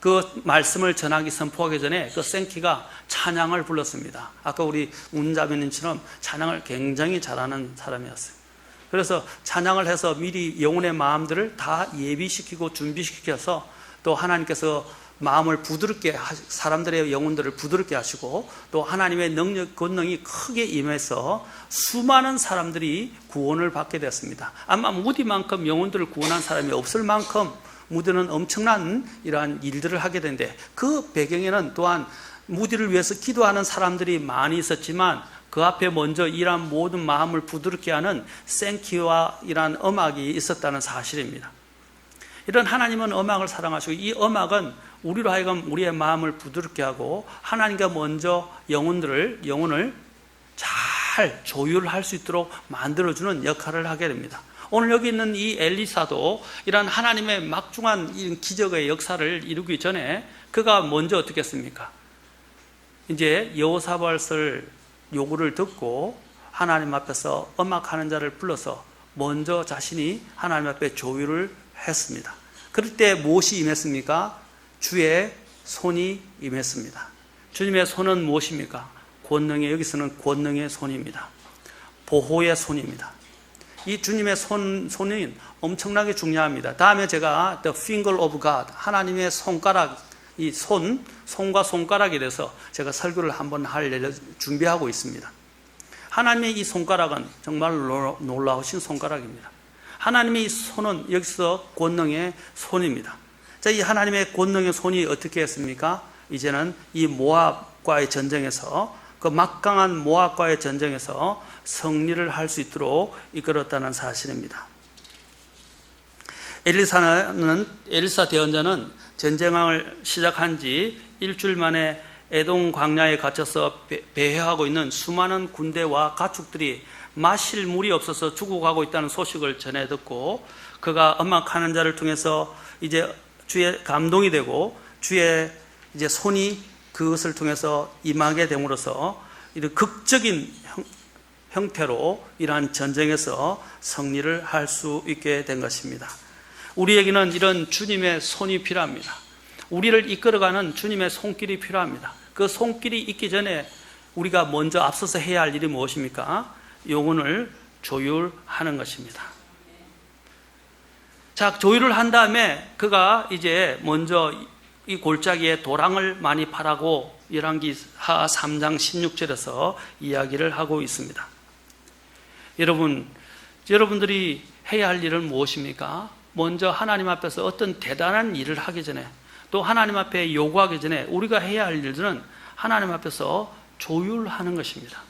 그 말씀을 전하기 선포하기 전에 그 생키가 찬양을 불렀습니다. 아까 우리 운자매님처럼 찬양을 굉장히 잘하는 사람이었어요. 그래서 찬양을 해서 미리 영혼의 마음들을 다 예비시키고 준비시켜서 또 하나님께서 마음을 부드럽게 사람들의 영혼들을 부드럽게 하시고 또 하나님의 능력 권능이 크게 임해서 수많은 사람들이 구원을 받게 되었습니다. 아마 무디만큼 영혼들을 구원한 사람이 없을 만큼 무디는 엄청난 이러한 일들을 하게 되는데 그 배경에는 또한 무디를 위해서 기도하는 사람들이 많이 있었지만 그 앞에 먼저 이러한 모든 마음을 부드럽게 하는 생키와 이러한 음악이 있었다는 사실입니다. 이런 하나님은 음악을 사랑하시고 이 음악은 우리로 하여금 우리의 마음을 부드럽게 하고 하나님과 먼저 영혼을 잘 조율할 수 있도록 만들어주는 역할을 하게 됩니다. 오늘 여기 있는 이 엘리사도 이런 하나님의 막중한 이런 기적의 역사를 이루기 전에 그가 먼저 어떻게 했습니까? 이제 여호사밧을 요구를 듣고 하나님 앞에서 음악하는 자를 불러서 먼저 자신이 하나님 앞에 조율을 했습니다. 그럴 때 무엇이 임했습니까? 주의 손이 임했습니다. 주님의 손은 무엇입니까? 권능의, 여기서는 권능의 손입니다. 보호의 손입니다. 이 주님의 손이 엄청나게 중요합니다. 다음에 제가 The Finger of God, 하나님의 손가락, 이 손과 손가락에 대해서 제가 설교를 한번 할 준비하고 있습니다. 하나님의 이 손가락은 정말 놀라우신 손가락입니다. 하나님의 이 손은 여기서 권능의 손입니다. 자, 이 하나님의 권능의 손이 어떻게 했습니까? 이제는 이 모압과의 전쟁에서 그 막강한 모압과의 전쟁에서 승리를 할 수 있도록 이끌었다는 사실입니다. 엘리사 대언자는 전쟁을 시작한 지 일주일 만에 에돔 광야에 갇혀서 배회하고 있는 수많은 군대와 가축들이 마실 물이 없어서 죽어가고 있다는 소식을 전해 듣고 그가 음악하는 자를 통해서 이제 주의 감동이 되고 주의 이제 손이 그것을 통해서 임하게 됨으로써 이런 극적인 형태로 이러한 전쟁에서 승리를 할 수 있게 된 것입니다. 우리에게는 이런 주님의 손이 필요합니다. 우리를 이끌어가는 주님의 손길이 필요합니다. 그 손길이 있기 전에 우리가 먼저 앞서서 해야 할 일이 무엇입니까? 영혼을 조율하는 것입니다. 자, 조율을 한 다음에 그가 이제 먼저 이 골짜기에 도랑을 많이 파라고 열왕기하 3장 16절에서 이야기를 하고 있습니다. 여러분들이 해야 할 일은 무엇입니까? 먼저 하나님 앞에서 어떤 대단한 일을 하기 전에 또 하나님 앞에 요구하기 전에 우리가 해야 할 일들은 하나님 앞에서 조율하는 것입니다.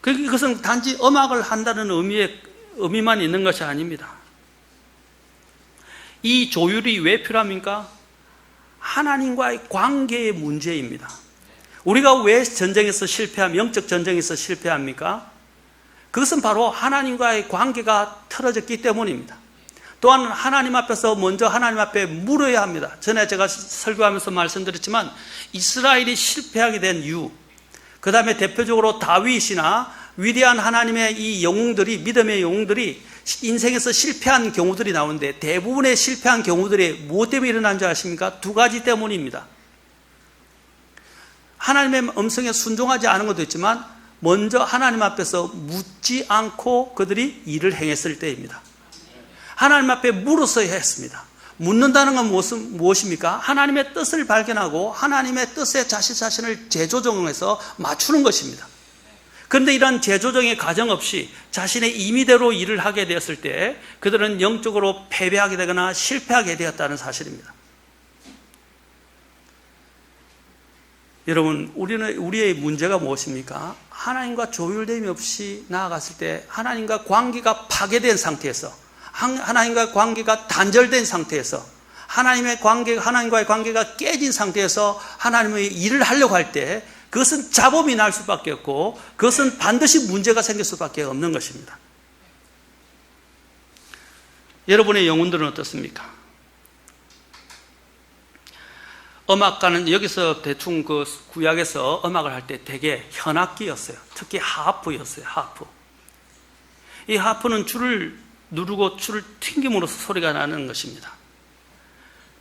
그것은 단지 음악을 한다는 의미만 있는 것이 아닙니다. 이 조율이 왜 필요합니까? 하나님과의 관계의 문제입니다. 우리가 왜 영적 전쟁에서 실패합니까? 그것은 바로 하나님과의 관계가 틀어졌기 때문입니다. 또한 하나님 앞에서 먼저 하나님 앞에 물어야 합니다. 전에 제가 설교하면서 말씀드렸지만 이스라엘이 실패하게 된 이유, 그 다음에 대표적으로 다윗이나 위대한 하나님의 이 영웅들이, 믿음의 영웅들이 인생에서 실패한 경우들이 나오는데 대부분의 실패한 경우들이 무엇 때문에 일어난 줄 아십니까? 두 가지 때문입니다. 하나님의 음성에 순종하지 않은 것도 있지만 먼저 하나님 앞에서 묻지 않고 그들이 일을 행했을 때입니다. 하나님 앞에 물어서야 했습니다. 묻는다는 건 무엇입니까? 하나님의 뜻을 발견하고 하나님의 뜻에 자신을 재조정해서 맞추는 것입니다. 그런데 이런 재조정의 과정 없이 자신의 임의대로 일을 하게 되었을 때 그들은 영적으로 패배하게 되거나 실패하게 되었다는 사실입니다. 여러분, 우리의 문제가 무엇입니까? 하나님과 조율됨이 없이 나아갔을 때 하나님과 관계가 파괴된 상태에서, 하나님과 관계가 단절된 상태에서, 하나님과의 관계가 깨진 상태에서 하나님의 일을 하려고 할 때 그것은 잡음이 날 수밖에 없고 그것은 반드시 문제가 생길 수밖에 없는 것입니다. 여러분의 영혼들은 어떻습니까? 음악가는 여기서 대충 그 구약에서 음악을 할 때 되게 현악기였어요. 특히 하프였어요. 하프. 이 하프는 줄을 누르고 줄을 튕김으로써 소리가 나는 것입니다.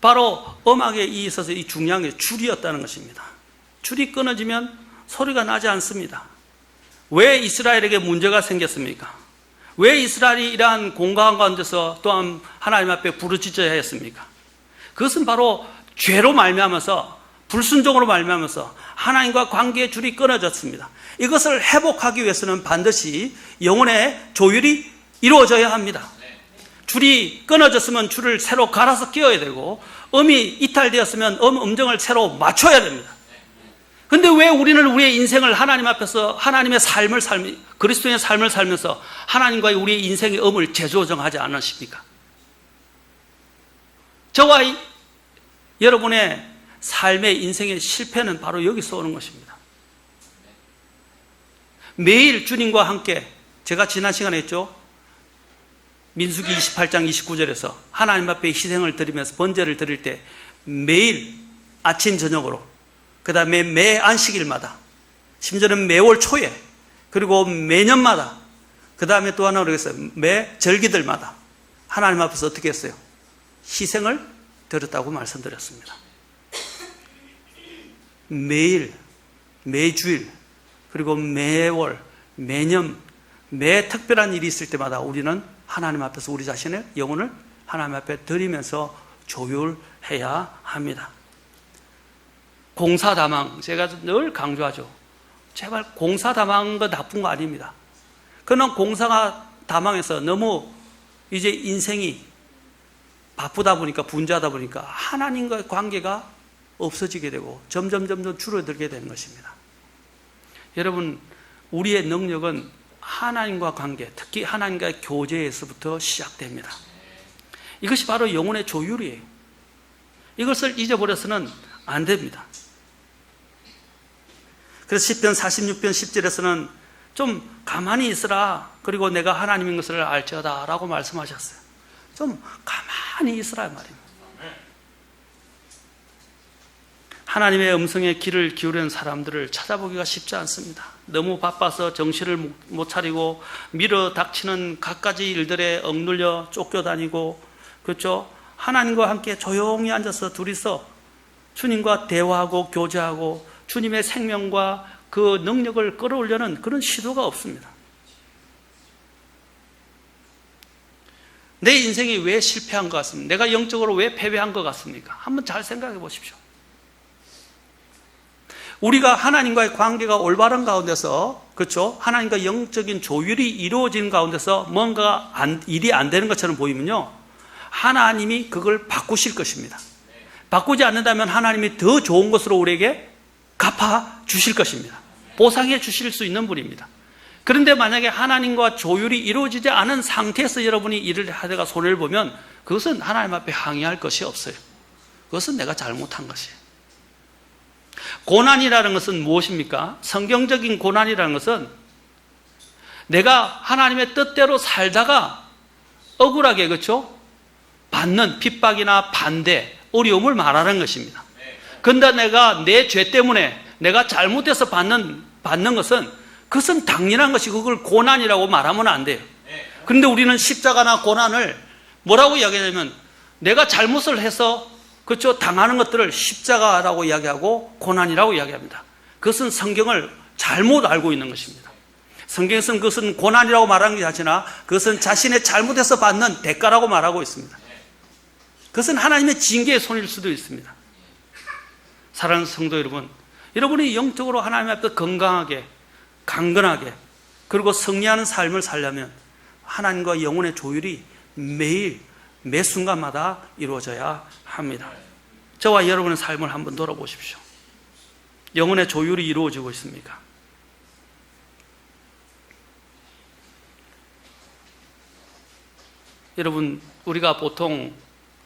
바로 음악에 있어서 이 중요한 게 줄이었다는 것입니다. 줄이 끊어지면 소리가 나지 않습니다. 왜 이스라엘에게 문제가 생겼습니까? 왜 이스라엘이 이러한 공간 가운데서 또한 하나님 앞에 부르짖어야 했습니까? 그것은 바로 죄로 말미암아서, 불순종으로 말미암아서 하나님과 관계의 줄이 끊어졌습니다. 이것을 회복하기 위해서는 반드시 영혼의 조율이 이루어져야 합니다. 줄이 끊어졌으면 줄을 새로 갈아서 끼워야 되고, 음이 이탈되었으면 음정을 새로 맞춰야 됩니다. 근데 왜 우리는 우리의 인생을 하나님 앞에서 하나님의 그리스도의 삶을 살면서 하나님과의 우리의 인생의 음을 재조정하지 않으십니까? 저와 여러분의 삶의 인생의 실패는 바로 여기서 오는 것입니다. 매일 주님과 함께, 제가 지난 시간에 했죠. 민수기 28장 29절에서 하나님 앞에 희생을 드리면서 번제를 드릴 때 매일 아침 저녁으로, 그 다음에 매 안식일마다, 심지어는 매월 초에, 그리고 매년마다, 그 다음에 또 하나 그러겠어요. 매 절기들마다 하나님 앞에서 어떻게 했어요? 희생을 드렸다고 말씀드렸습니다. 매일, 매주일, 그리고 매월, 매년, 매 특별한 일이 있을 때마다 우리는 하나님 앞에서 우리 자신의 영혼을 하나님 앞에 드리면서 조율해야 합니다. 공사다망, 제가 늘 강조하죠. 제발 공사다망한 거 나쁜 거 아닙니다. 그러나 공사가 다망해서 너무 이제 인생이 바쁘다 보니까, 분주하다 보니까 하나님과의 관계가 없어지게 되고 점점 줄어들게 되는 것입니다. 여러분, 우리의 능력은 하나님과 관계, 특히 하나님과의 교제에서부터 시작됩니다. 이것이 바로 영혼의 조율이에요. 이것을 잊어버려서는 안 됩니다. 그래서 시편 46편 10절에서는 좀 가만히 있으라. 그리고 내가 하나님인 것을 알지어다 라고 말씀하셨어요. 좀 가만히 있으라 말입니다. 하나님의 음성에 귀를 기울이는 사람들을 찾아보기가 쉽지 않습니다. 너무 바빠서 정신을 못 차리고 밀어 닥치는 갖가지 일들에 억눌려 쫓겨다니고, 그렇죠? 하나님과 함께 조용히 앉아서 둘이서 주님과 대화하고 교제하고 주님의 생명과 그 능력을 끌어올려는 그런 시도가 없습니다. 내 인생이 왜 실패한 것 같습니까? 내가 영적으로 왜 패배한 것 같습니까? 한번 잘 생각해 보십시오. 우리가 하나님과의 관계가 올바른 가운데서, 그렇죠? 하나님과 영적인 조율이 이루어진 가운데서 뭔가 일이 안 되는 것처럼 보이면요, 하나님이 그걸 바꾸실 것입니다. 바꾸지 않는다면 하나님이 더 좋은 것으로 우리에게 갚아 주실 것입니다. 보상해 주실 수 있는 분입니다. 그런데 만약에 하나님과 조율이 이루어지지 않은 상태에서 여러분이 일을 하다가 손해를 보면 그것은 하나님 앞에 항의할 것이 없어요. 그것은 내가 잘못한 것이에요. 고난이라는 것은 무엇입니까? 성경적인 고난이라는 것은 내가 하나님의 뜻대로 살다가 억울하게, 그렇죠? 받는 핍박이나 반대, 어려움을 말하는 것입니다. 그런데 내가 내 죄 때문에 내가 잘못해서 받는 것은 그것은 당연한 것이고 그걸 고난이라고 말하면 안 돼요. 그런데 우리는 십자가나 고난을 뭐라고 이야기하냐면 내가 잘못을 해서, 그렇죠, 당하는 것들을 십자가라고 이야기하고 고난이라고 이야기합니다. 그것은 성경을 잘못 알고 있는 것입니다. 성경에서는 그것은 고난이라고 말하는 게 아니라 그것은 자신의 잘못해서 받는 대가라고 말하고 있습니다. 그것은 하나님의 징계의 손일 수도 있습니다. 사랑하는 성도 여러분, 여러분이 영적으로 하나님 앞에 건강하게, 강건하게, 그리고 승리하는 삶을 살려면 하나님과 영혼의 조율이 매일 매 순간마다 이루어져야 합니다. 저와 여러분의 삶을 한번 돌아보십시오. 영혼의 조율이 이루어지고 있습니까? 여러분, 우리가 보통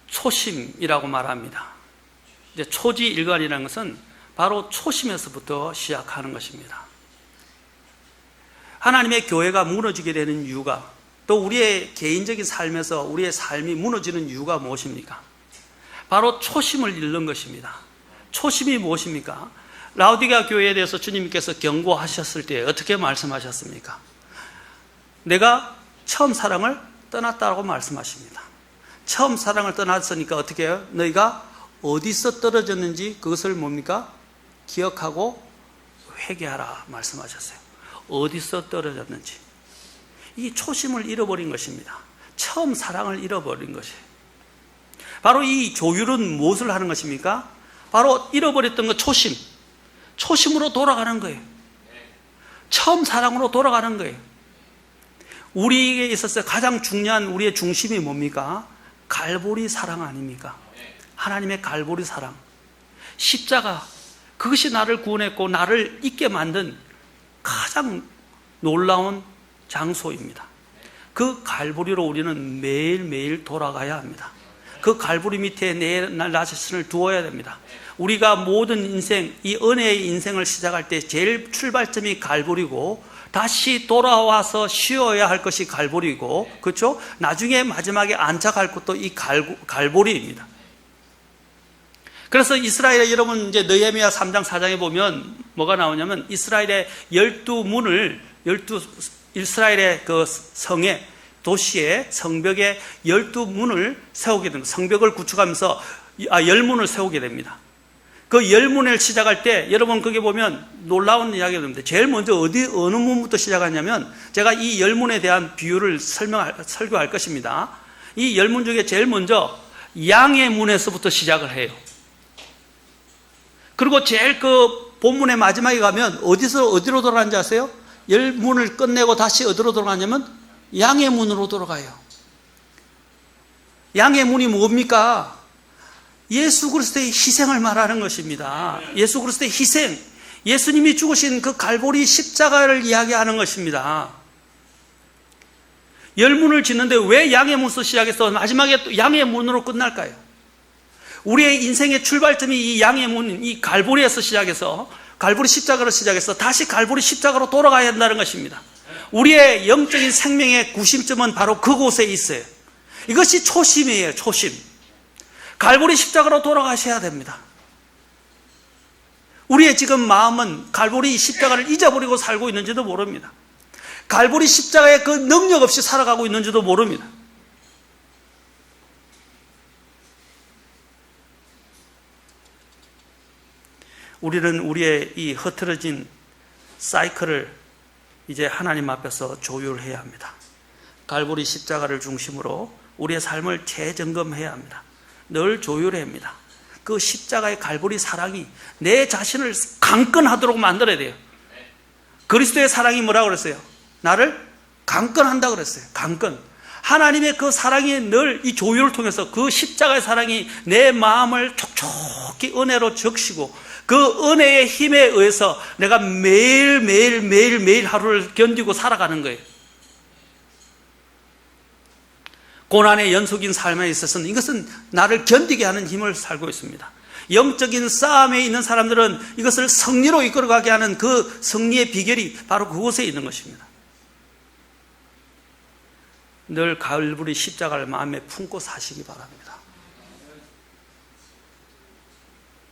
초심이라고 말합니다. 이제 초지일관이라는 것은 바로 초심에서부터 시작하는 것입니다. 하나님의 교회가 무너지게 되는 이유가, 또 우리의 개인적인 삶에서 우리의 삶이 무너지는 이유가 무엇입니까? 바로 초심을 잃는 것입니다. 초심이 무엇입니까? 라오디게아 교회에 대해서 주님께서 경고하셨을 때 어떻게 말씀하셨습니까? 내가 처음 사랑을 떠났다고 말씀하십니다. 처음 사랑을 떠났으니까 어떻게 해요? 너희가 어디서 떨어졌는지 그것을 뭡니까? 기억하고 회개하라 말씀하셨어요. 어디서 떨어졌는지. 이 초심을 잃어버린 것입니다. 처음 사랑을 잃어버린 것이에요. 바로 이 조율은 무엇을 하는 것입니까? 바로 잃어버렸던 것, 초심으로 돌아가는 거예요. 처음 사랑으로 돌아가는 거예요. 우리에게 있어서 가장 중요한 우리의 중심이 뭡니까? 갈보리 사랑 아닙니까? 하나님의 갈보리 사랑, 십자가, 그것이 나를 구원했고 나를 있게 만든 가장 놀라운 장소입니다. 그 갈보리로 우리는 매일매일 돌아가야 합니다. 그 갈보리 밑에 내 자신을 두어야 됩니다. 우리가 모든 인생, 이 은혜의 인생을 시작할 때 제일 출발점이 갈보리고 다시 돌아와서 쉬어야 할 것이 갈보리고, 그렇죠? 나중에 마지막에 안착할 것도 이 갈보리입니다. 그래서 이스라엘의, 여러분 이제 느헤미야 3장 4장에 보면 뭐가 나오냐면 이스라엘의 12문을, 이스라엘의 그 성의 도시의 성벽에 12문을 세우게 됩니다. 성벽을 구축하면서 10문을 세우게 됩니다. 그 10문을 시작할 때 여러분 거기 보면 놀라운 이야기가 됩니다. 제일 먼저 어느 문부터 시작하냐면 제가 이 10문에 대한 비유를 설교할 것입니다. 이 10문 중에 제일 먼저 양의 문에서부터 시작을 해요. 그리고 제일 그 본문의 마지막에 가면 어디로 돌아가는지 아세요? 10문을 끝내고 다시 어디로 돌아가냐면 양의 문으로 돌아가요. 양의 문이 뭡니까? 예수 그리스도의 희생을 말하는 것입니다. 예수 그리스도의 희생, 예수님이 죽으신 그 갈보리 십자가를 이야기하는 것입니다. 10문을 짓는데 왜 양의 문에서 시작해서 마지막에 또 양의 문으로 끝날까요? 우리의 인생의 출발점이 이 양의 문, 이 갈보리에서 시작해서 갈보리 십자가로 시작해서 다시 갈보리 십자가로 돌아가야 한다는 것입니다. 우리의 영적인 생명의 구심점은 바로 그곳에 있어요. 이것이 초심이에요. 초심. 갈보리 십자가로 돌아가셔야 됩니다. 우리의 지금 마음은 갈보리 십자가를 잊어버리고 살고 있는지도 모릅니다. 갈보리 십자가의 그 능력 없이 살아가고 있는지도 모릅니다. 우리는 우리의 이 흐트러진 사이클을 이제 하나님 앞에서 조율해야 합니다. 갈보리 십자가를 중심으로 우리의 삶을 재점검해야 합니다. 늘 조율해야 합니다. 그 십자가의 갈보리 사랑이 내 자신을 강건하도록 만들어야 돼요. 그리스도의 사랑이 뭐라고 그랬어요? 나를 강건한다고 그랬어요. 강건. 하나님의 그 사랑이 늘 이 조율을 통해서 그 십자가의 사랑이 내 마음을 촉촉히 은혜로 적시고 그 은혜의 힘에 의해서 내가 매일 하루를 견디고 살아가는 거예요. 고난의 연속인 삶에 있어서는 이것은 나를 견디게 하는 힘을 살고 있습니다. 영적인 싸움에 있는 사람들은 이것을 승리로 이끌어가게 하는 그 승리의 비결이 바로 그곳에 있는 것입니다. 늘 갈보리 십자가를 마음에 품고 사시기 바랍니다.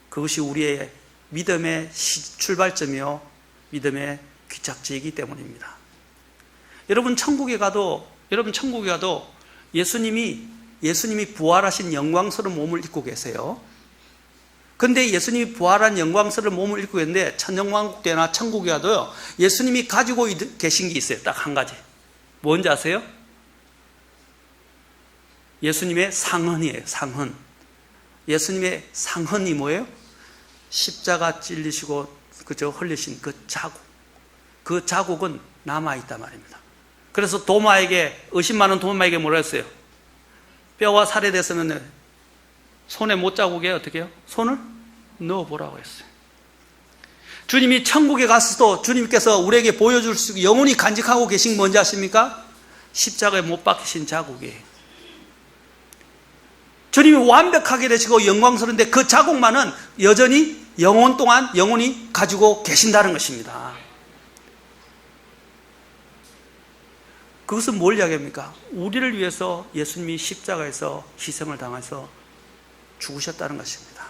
그것이 우리의 믿음의 출발점이요 믿음의 귀착지이기 때문입니다. 여러분 천국에 가도 예수님이 부활하신 영광스러운 몸을 입고 계세요. 근데 예수님이 부활한 영광스러운 몸을 입고 있는데 천정왕국 때나 천국에 가도요 예수님이 가지고 계신 게 있어요. 딱 한 가지. 뭔지 아세요? 예수님의 상흔이에요. 상흔. 예수님의 상흔이 뭐예요? 십자가 찔리시고 그저 흘리신 그 자국. 그 자국은 남아있단 말입니다. 그래서 의심많은 도마에게 뭐라 했어요? 뼈와 살에 대해서는 손에 못자국에 어떻게 해요? 손을 넣어보라고 했어요. 주님이 천국에 갔어도 주님께서 우리에게 보여줄 수 있고 영원히 간직하고 계신 게 뭔지 아십니까? 십자가에 못 박히신 자국이에요. 주님이 완벽하게 되시고 영광스러운데 그 자국만은 여전히 영혼 동안 영원히 가지고 계신다는 것입니다. 그것은 뭘 이야기합니까? 우리를 위해서 예수님이 십자가에서 희생을 당해서 죽으셨다는 것입니다.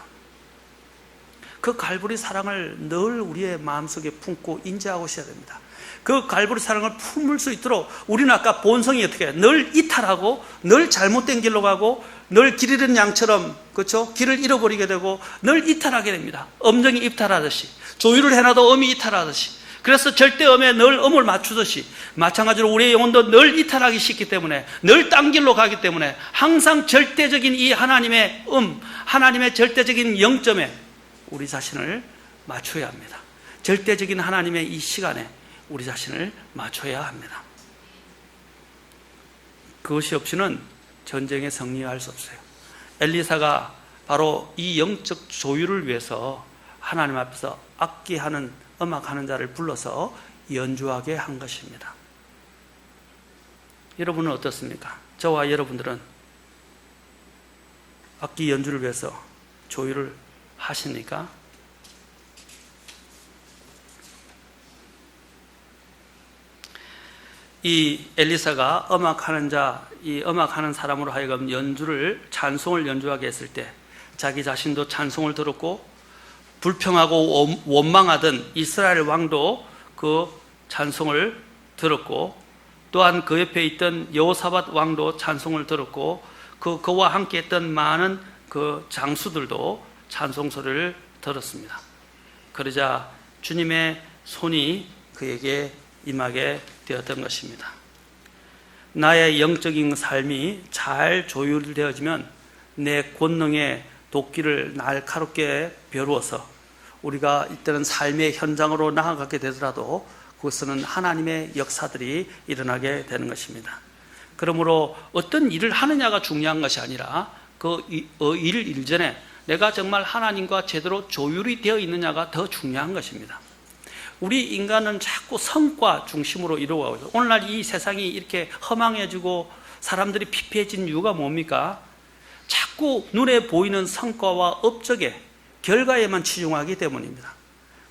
그 갈보리 사랑을 늘 우리의 마음속에 품고 인지하고 있어야 됩니다. 그 갈보리 사랑을 품을 수 있도록 우리는 아까 본성이 어떻게 해요? 늘 이탈하고 늘 잘못된 길로 가고 늘 길 잃은 양처럼 그렇죠? 길을 잃어버리게 되고 늘 이탈하게 됩니다. 음정이 이탈하듯이 조율을 해놔도 음이 이탈하듯이 그래서 절대음에 늘 음을 맞추듯이 마찬가지로 우리의 영혼도 늘 이탈하기 쉽기 때문에 늘 딴 길로 가기 때문에 항상 절대적인 이 하나님의 하나님의 절대적인 영점에 우리 자신을 맞춰야 합니다. 절대적인 하나님의 이 시간에 우리 자신을 맞춰야 합니다. 그것이 없이는 전쟁에 승리할 수 없어요. 엘리사가 바로 이 영적 조율을 위해서 하나님 앞에서 악기하는 음악하는 자를 불러서 연주하게 한 것입니다. 여러분은 어떻습니까? 저와 여러분들은 악기 연주를 위해서 조율을 하십니까? 이 엘리사가 이 음악하는 사람으로 하여금 찬송을 연주하게 했을 때 자기 자신도 찬송을 들었고 불평하고 원망하던 이스라엘 왕도 그 찬송을 들었고 또한 그 옆에 있던 여호사밧 왕도 찬송을 들었고 그와 함께 했던 많은 그 장수들도 찬송소리를 들었습니다. 그러자 주님의 손이 그에게 임하게 되었던 것입니다. 나의 영적인 삶이 잘 조율되어지면 내 권능의 도끼를 날카롭게 벼루어서 우리가 이때는 삶의 현장으로 나아가게 되더라도 그것은 하나님의 역사들이 일어나게 되는 것입니다. 그러므로 어떤 일을 하느냐가 중요한 것이 아니라 그 일 일전에 내가 정말 하나님과 제대로 조율이 되어 있느냐가 더 중요한 것입니다. 우리 인간은 자꾸 성과 중심으로 이루어가고 있어요. 오늘날 이 세상이 이렇게 허망해지고 사람들이 피폐해진 이유가 뭡니까? 자꾸 눈에 보이는 성과와 업적에 결과에만 치중하기 때문입니다.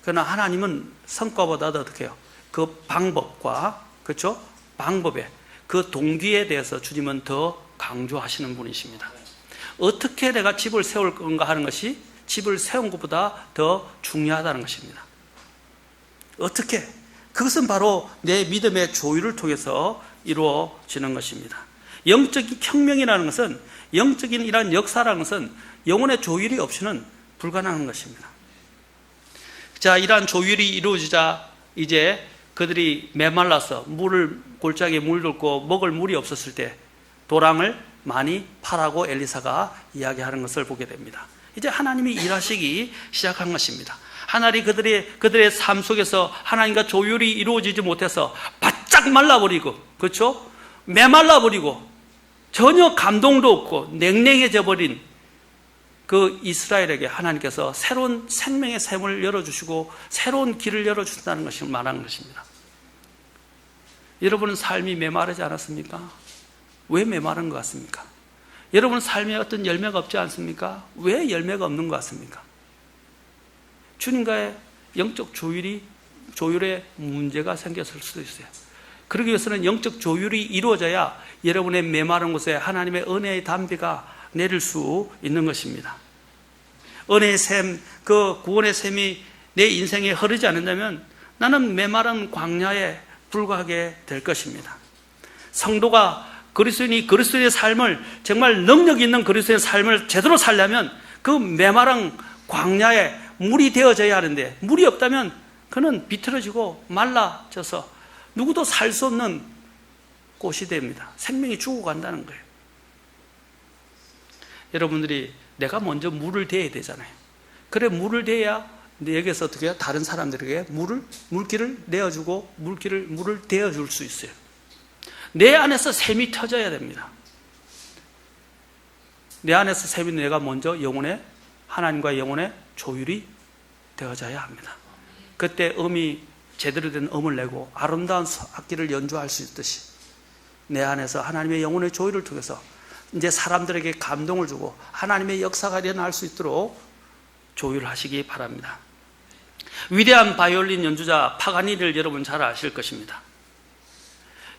그러나 하나님은 성과보다도 어떻게 해요? 그 방법과, 그렇죠? 방법에, 그 동기에 대해서 주님은 더 강조하시는 분이십니다. 어떻게 내가 집을 세울 건가 하는 것이 집을 세운 것보다 더 중요하다는 것입니다. 어떻게? 그것은 바로 내 믿음의 조율을 통해서 이루어지는 것입니다. 영적인 혁명이라는 것은, 영적인 이러한 역사라는 것은 영혼의 조율이 없이는 불가능한 것입니다. 자, 이러한 조율이 이루어지자 이제 그들이 메말라서 골짜기에 물들고 먹을 물이 없었을 때 도랑을 많이 파라고 엘리사가 이야기하는 것을 보게 됩니다. 이제 하나님이 일하시기 시작한 것입니다. 하나님이 그들의 삶 속에서 하나님과 조율이 이루어지지 못해서 바짝 말라버리고, 그렇죠? 메말라버리고 전혀 감동도 없고 냉랭해져 버린 그 이스라엘에게 하나님께서 새로운 생명의 샘을 열어주시고 새로운 길을 열어주신다는 것을 말하는 것입니다. 여러분은 삶이 메마르지 않았습니까? 왜 메마른 것 같습니까? 여러분 삶에 어떤 열매가 없지 않습니까? 왜 열매가 없는 것 같습니까? 주님과의 영적 조율에 문제가 생겼을 수도 있어요. 그러기 위해서는 영적 조율이 이루어져야 여러분의 메마른 곳에 하나님의 은혜의 담비가 내릴 수 있는 것입니다. 은혜의 샘, 그 구원의 샘이 내 인생에 흐르지 않는다면 나는 메마른 광야에 불과하게 될 것입니다. 성도가 그리스도인의 삶을, 정말 능력 있는 그리스도인의 삶을 제대로 살려면 그 메마른 광야에 물이 되어져야 하는데, 물이 없다면 그는 비틀어지고 말라져서 누구도 살 수 없는 꽃이 됩니다. 생명이 죽어간다는 거예요. 여러분들이 내가 먼저 물을 대야 되잖아요. 그래, 물을 대야 내게서 어떻게 해요? 다른 사람들에게 물길을 내어주고 물을 대어줄 수 있어요. 내 안에서 샘이 터져야 됩니다. 내 안에서 샘이, 내가 먼저 하나님과 영혼의 조율이 되어져야 합니다. 그때 제대로 된 음을 내고 아름다운 악기를 연주할 수 있듯이 내 안에서 하나님의 영혼의 조율을 통해서 이제 사람들에게 감동을 주고 하나님의 역사가 일어날 수 있도록 조율하시기 바랍니다. 위대한 바이올린 연주자 파가니니를 여러분 잘 아실 것입니다.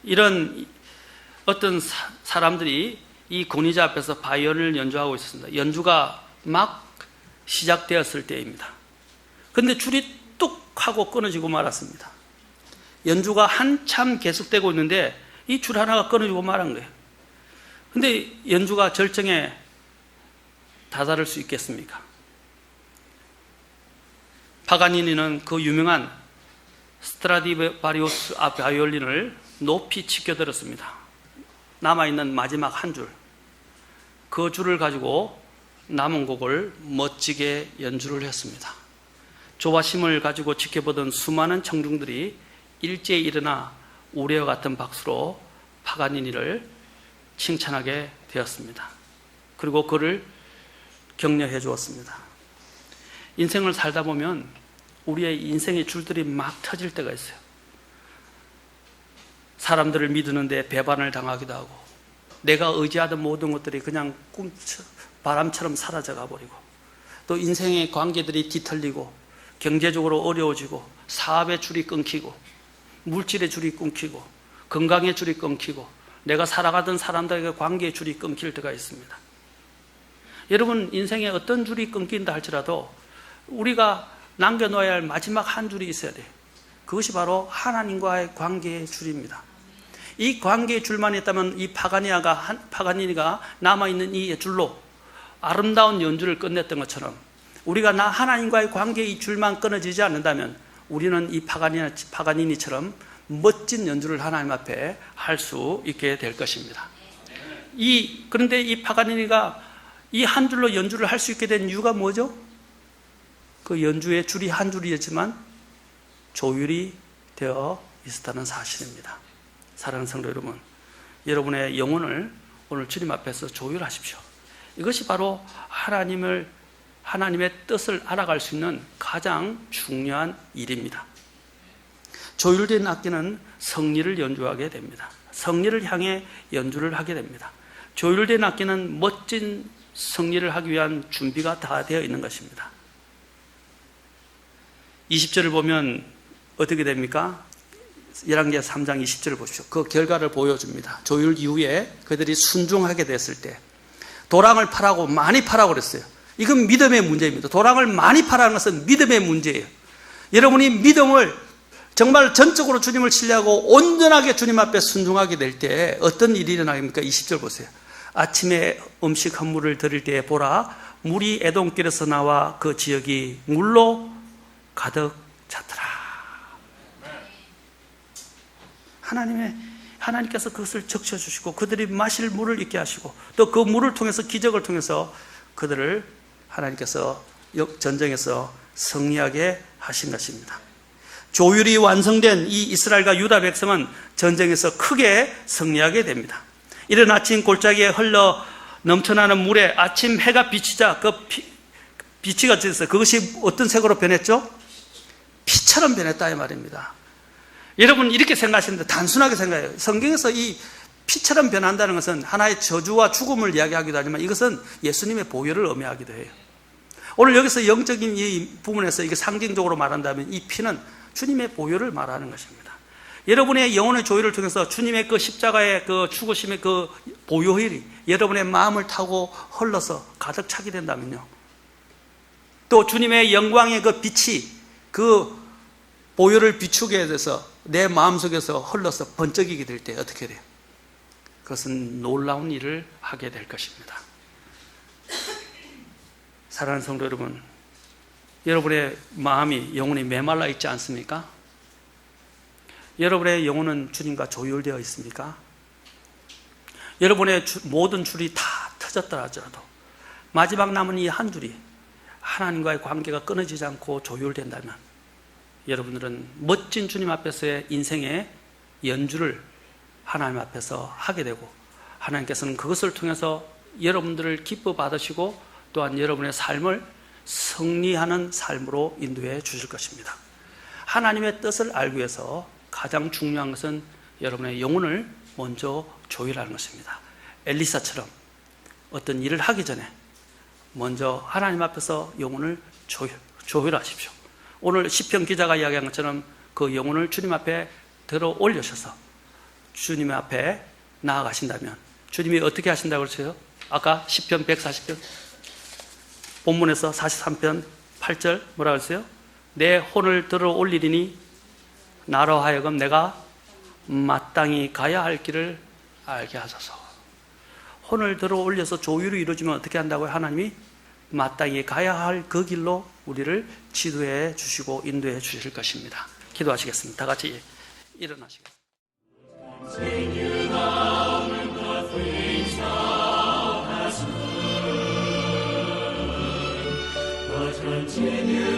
이런 어떤 사람들이 이 권위자 앞에서 바이올린을 연주하고 있었습니다. 연주가 막 시작되었을 때입니다. 그런데 줄이 뚝 하고 끊어지고 말았습니다. 연주가 한참 계속되고 있는데 이 줄 하나가 끊어지고 말한 거예요. 근데 연주가 절정에 다다를 수 있겠습니까? 파가니니는 그 유명한 스트라디바리우스 바이올린을 높이 치켜들었습니다. 남아있는 마지막 한 줄, 그 줄을 가지고 남은 곡을 멋지게 연주를 했습니다. 조바심을 가지고 지켜보던 수많은 청중들이 일제히 일어나 우레와 같은 박수로 파가니니를 칭찬하게 되었습니다. 그리고 그를 격려해 주었습니다. 인생을 살다 보면 우리의 인생의 줄들이 막 터질 때가 있어요. 사람들을 믿는데 배반을 당하기도 하고, 내가 의지하던 모든 것들이 그냥 바람처럼 사라져가 버리고, 또 인생의 관계들이 뒤틀리고 경제적으로 어려워지고 사업의 줄이 끊기고 물질의 줄이 끊기고 건강의 줄이 끊기고 내가 살아가던 사람들에게 관계의 줄이 끊길 때가 있습니다. 여러분, 인생에 어떤 줄이 끊긴다 할지라도 우리가 남겨놓아야 할 마지막 한 줄이 있어야 돼요. 그것이 바로 하나님과의 관계의 줄입니다. 이 관계의 줄만 있다면 이 파가니니가 남아있는 이 줄로 아름다운 연주를 끝냈던 것처럼 우리가 하나님과의 관계의 줄만 끊어지지 않는다면 우리는 이 파가니니처럼 멋진 연주를 하나님 앞에 할 수 있게 될 것입니다. 그런데 이 파가니니가 이 한 줄로 연주를 할 수 있게 된 이유가 뭐죠? 그 연주의 줄이 한 줄이었지만 조율이 되어 있었다는 사실입니다. 사랑하는 성도 여러분, 여러분의 영혼을 오늘 주님 앞에서 조율하십시오. 이것이 바로 하나님의 뜻을 알아갈 수 있는 가장 중요한 일입니다. 조율된 악기는 성리를 연주하게 됩니다. 성리를 향해 연주를 하게 됩니다. 조율된 악기는 멋진 성리를 하기 위한 준비가 다 되어 있는 것입니다. 20절을 보면 어떻게 됩니까? 열왕기하 3장 20절을 보십시오. 그 결과를 보여줍니다. 조율 이후에 그들이 순종하게 됐을 때 도랑을 파라고 많이 파라고 그랬어요. 이건 믿음의 문제입니다. 도랑을 많이 파라는 것은 믿음의 문제예요. 여러분이 믿음을 정말 전적으로 주님을 신뢰하고 온전하게 주님 앞에 순종하게 될 때 어떤 일이 일어나겠습니까? 20절 보세요. 아침에 음식 한 물을 드릴 때에 보라, 물이 에돔길에서 나와 그 지역이 물로 가득 찼더라. 하나님께서 그것을 적셔주시고 그들이 마실 물을 있게 하시고 또 그 물을 통해서 기적을 통해서 그들을 하나님께서 전쟁에서 승리하게 하신 것입니다. 조율이 완성된 이 이스라엘과 유다 백성은 전쟁에서 크게 승리하게 됩니다. 이른 아침 골짜기에 흘러 넘쳐나는 물에 아침 해가 비치자 그 빛이 갇혔어요. 그것이 어떤 색으로 변했죠? 피처럼 변했다 이 말입니다. 여러분 이렇게 생각하시는데 단순하게 생각해요. 성경에서 이 피처럼 변한다는 것은 하나의 저주와 죽음을 이야기하기도 하지만 이것은 예수님의 보혈을 의미하기도 해요. 오늘 여기서 영적인 이 부분에서 이게 상징적으로 말한다면 이 피는 주님의 보혈을 말하는 것입니다. 여러분의 영혼의 조율을 통해서 주님의 그 십자가의 그 죽으심의 그 보혈이 여러분의 마음을 타고 흘러서 가득 차게 된다면요. 또 주님의 영광의 그 빛이 그 보혈을 비추게 돼서 내 마음속에서 흘러서 번쩍이게 될 때 어떻게 돼요? 그것은 놀라운 일을 하게 될 것입니다. 사랑하는 성도 여러분, 여러분의 마음이 영혼이 메말라 있지 않습니까? 여러분의 영혼은 주님과 조율되어 있습니까? 여러분의 모든 줄이 다 터졌다 하더라도 마지막 남은 이 한 줄이 하나님과의 관계가 끊어지지 않고 조율된다면 여러분들은 멋진 주님 앞에서의 인생의 연주를 하나님 앞에서 하게 되고 하나님께서는 그것을 통해서 여러분들을 기뻐 받으시고 또한 여러분의 삶을 승리하는 삶으로 인도해 주실 것입니다. 하나님의 뜻을 알기 위해서 가장 중요한 것은 여러분의 영혼을 먼저 조율하는 것입니다. 엘리사처럼 어떤 일을 하기 전에 먼저 하나님 앞에서 영혼을 조율하십시오. 오늘 시편 기자가 이야기한 것처럼 그 영혼을 주님 앞에 들어 올려셔서 주님 앞에 나아가신다면 주님이 어떻게 하신다고 그러세요? 아까 시편 140편 본문에서 43편 8절 뭐라고 했어요? 내 혼을 들어 올리리니 나로 하여금 내가 마땅히 가야 할 길을 알게 하소서. 혼을 들어 올려서 조율이 이루어지면 어떻게 한다고요? 하나님이 마땅히 가야 할 그 길로 우리를 지도해 주시고 인도해 주실 것입니다. 기도하시겠습니다. 다 같이 일어나시겠습니다. Continue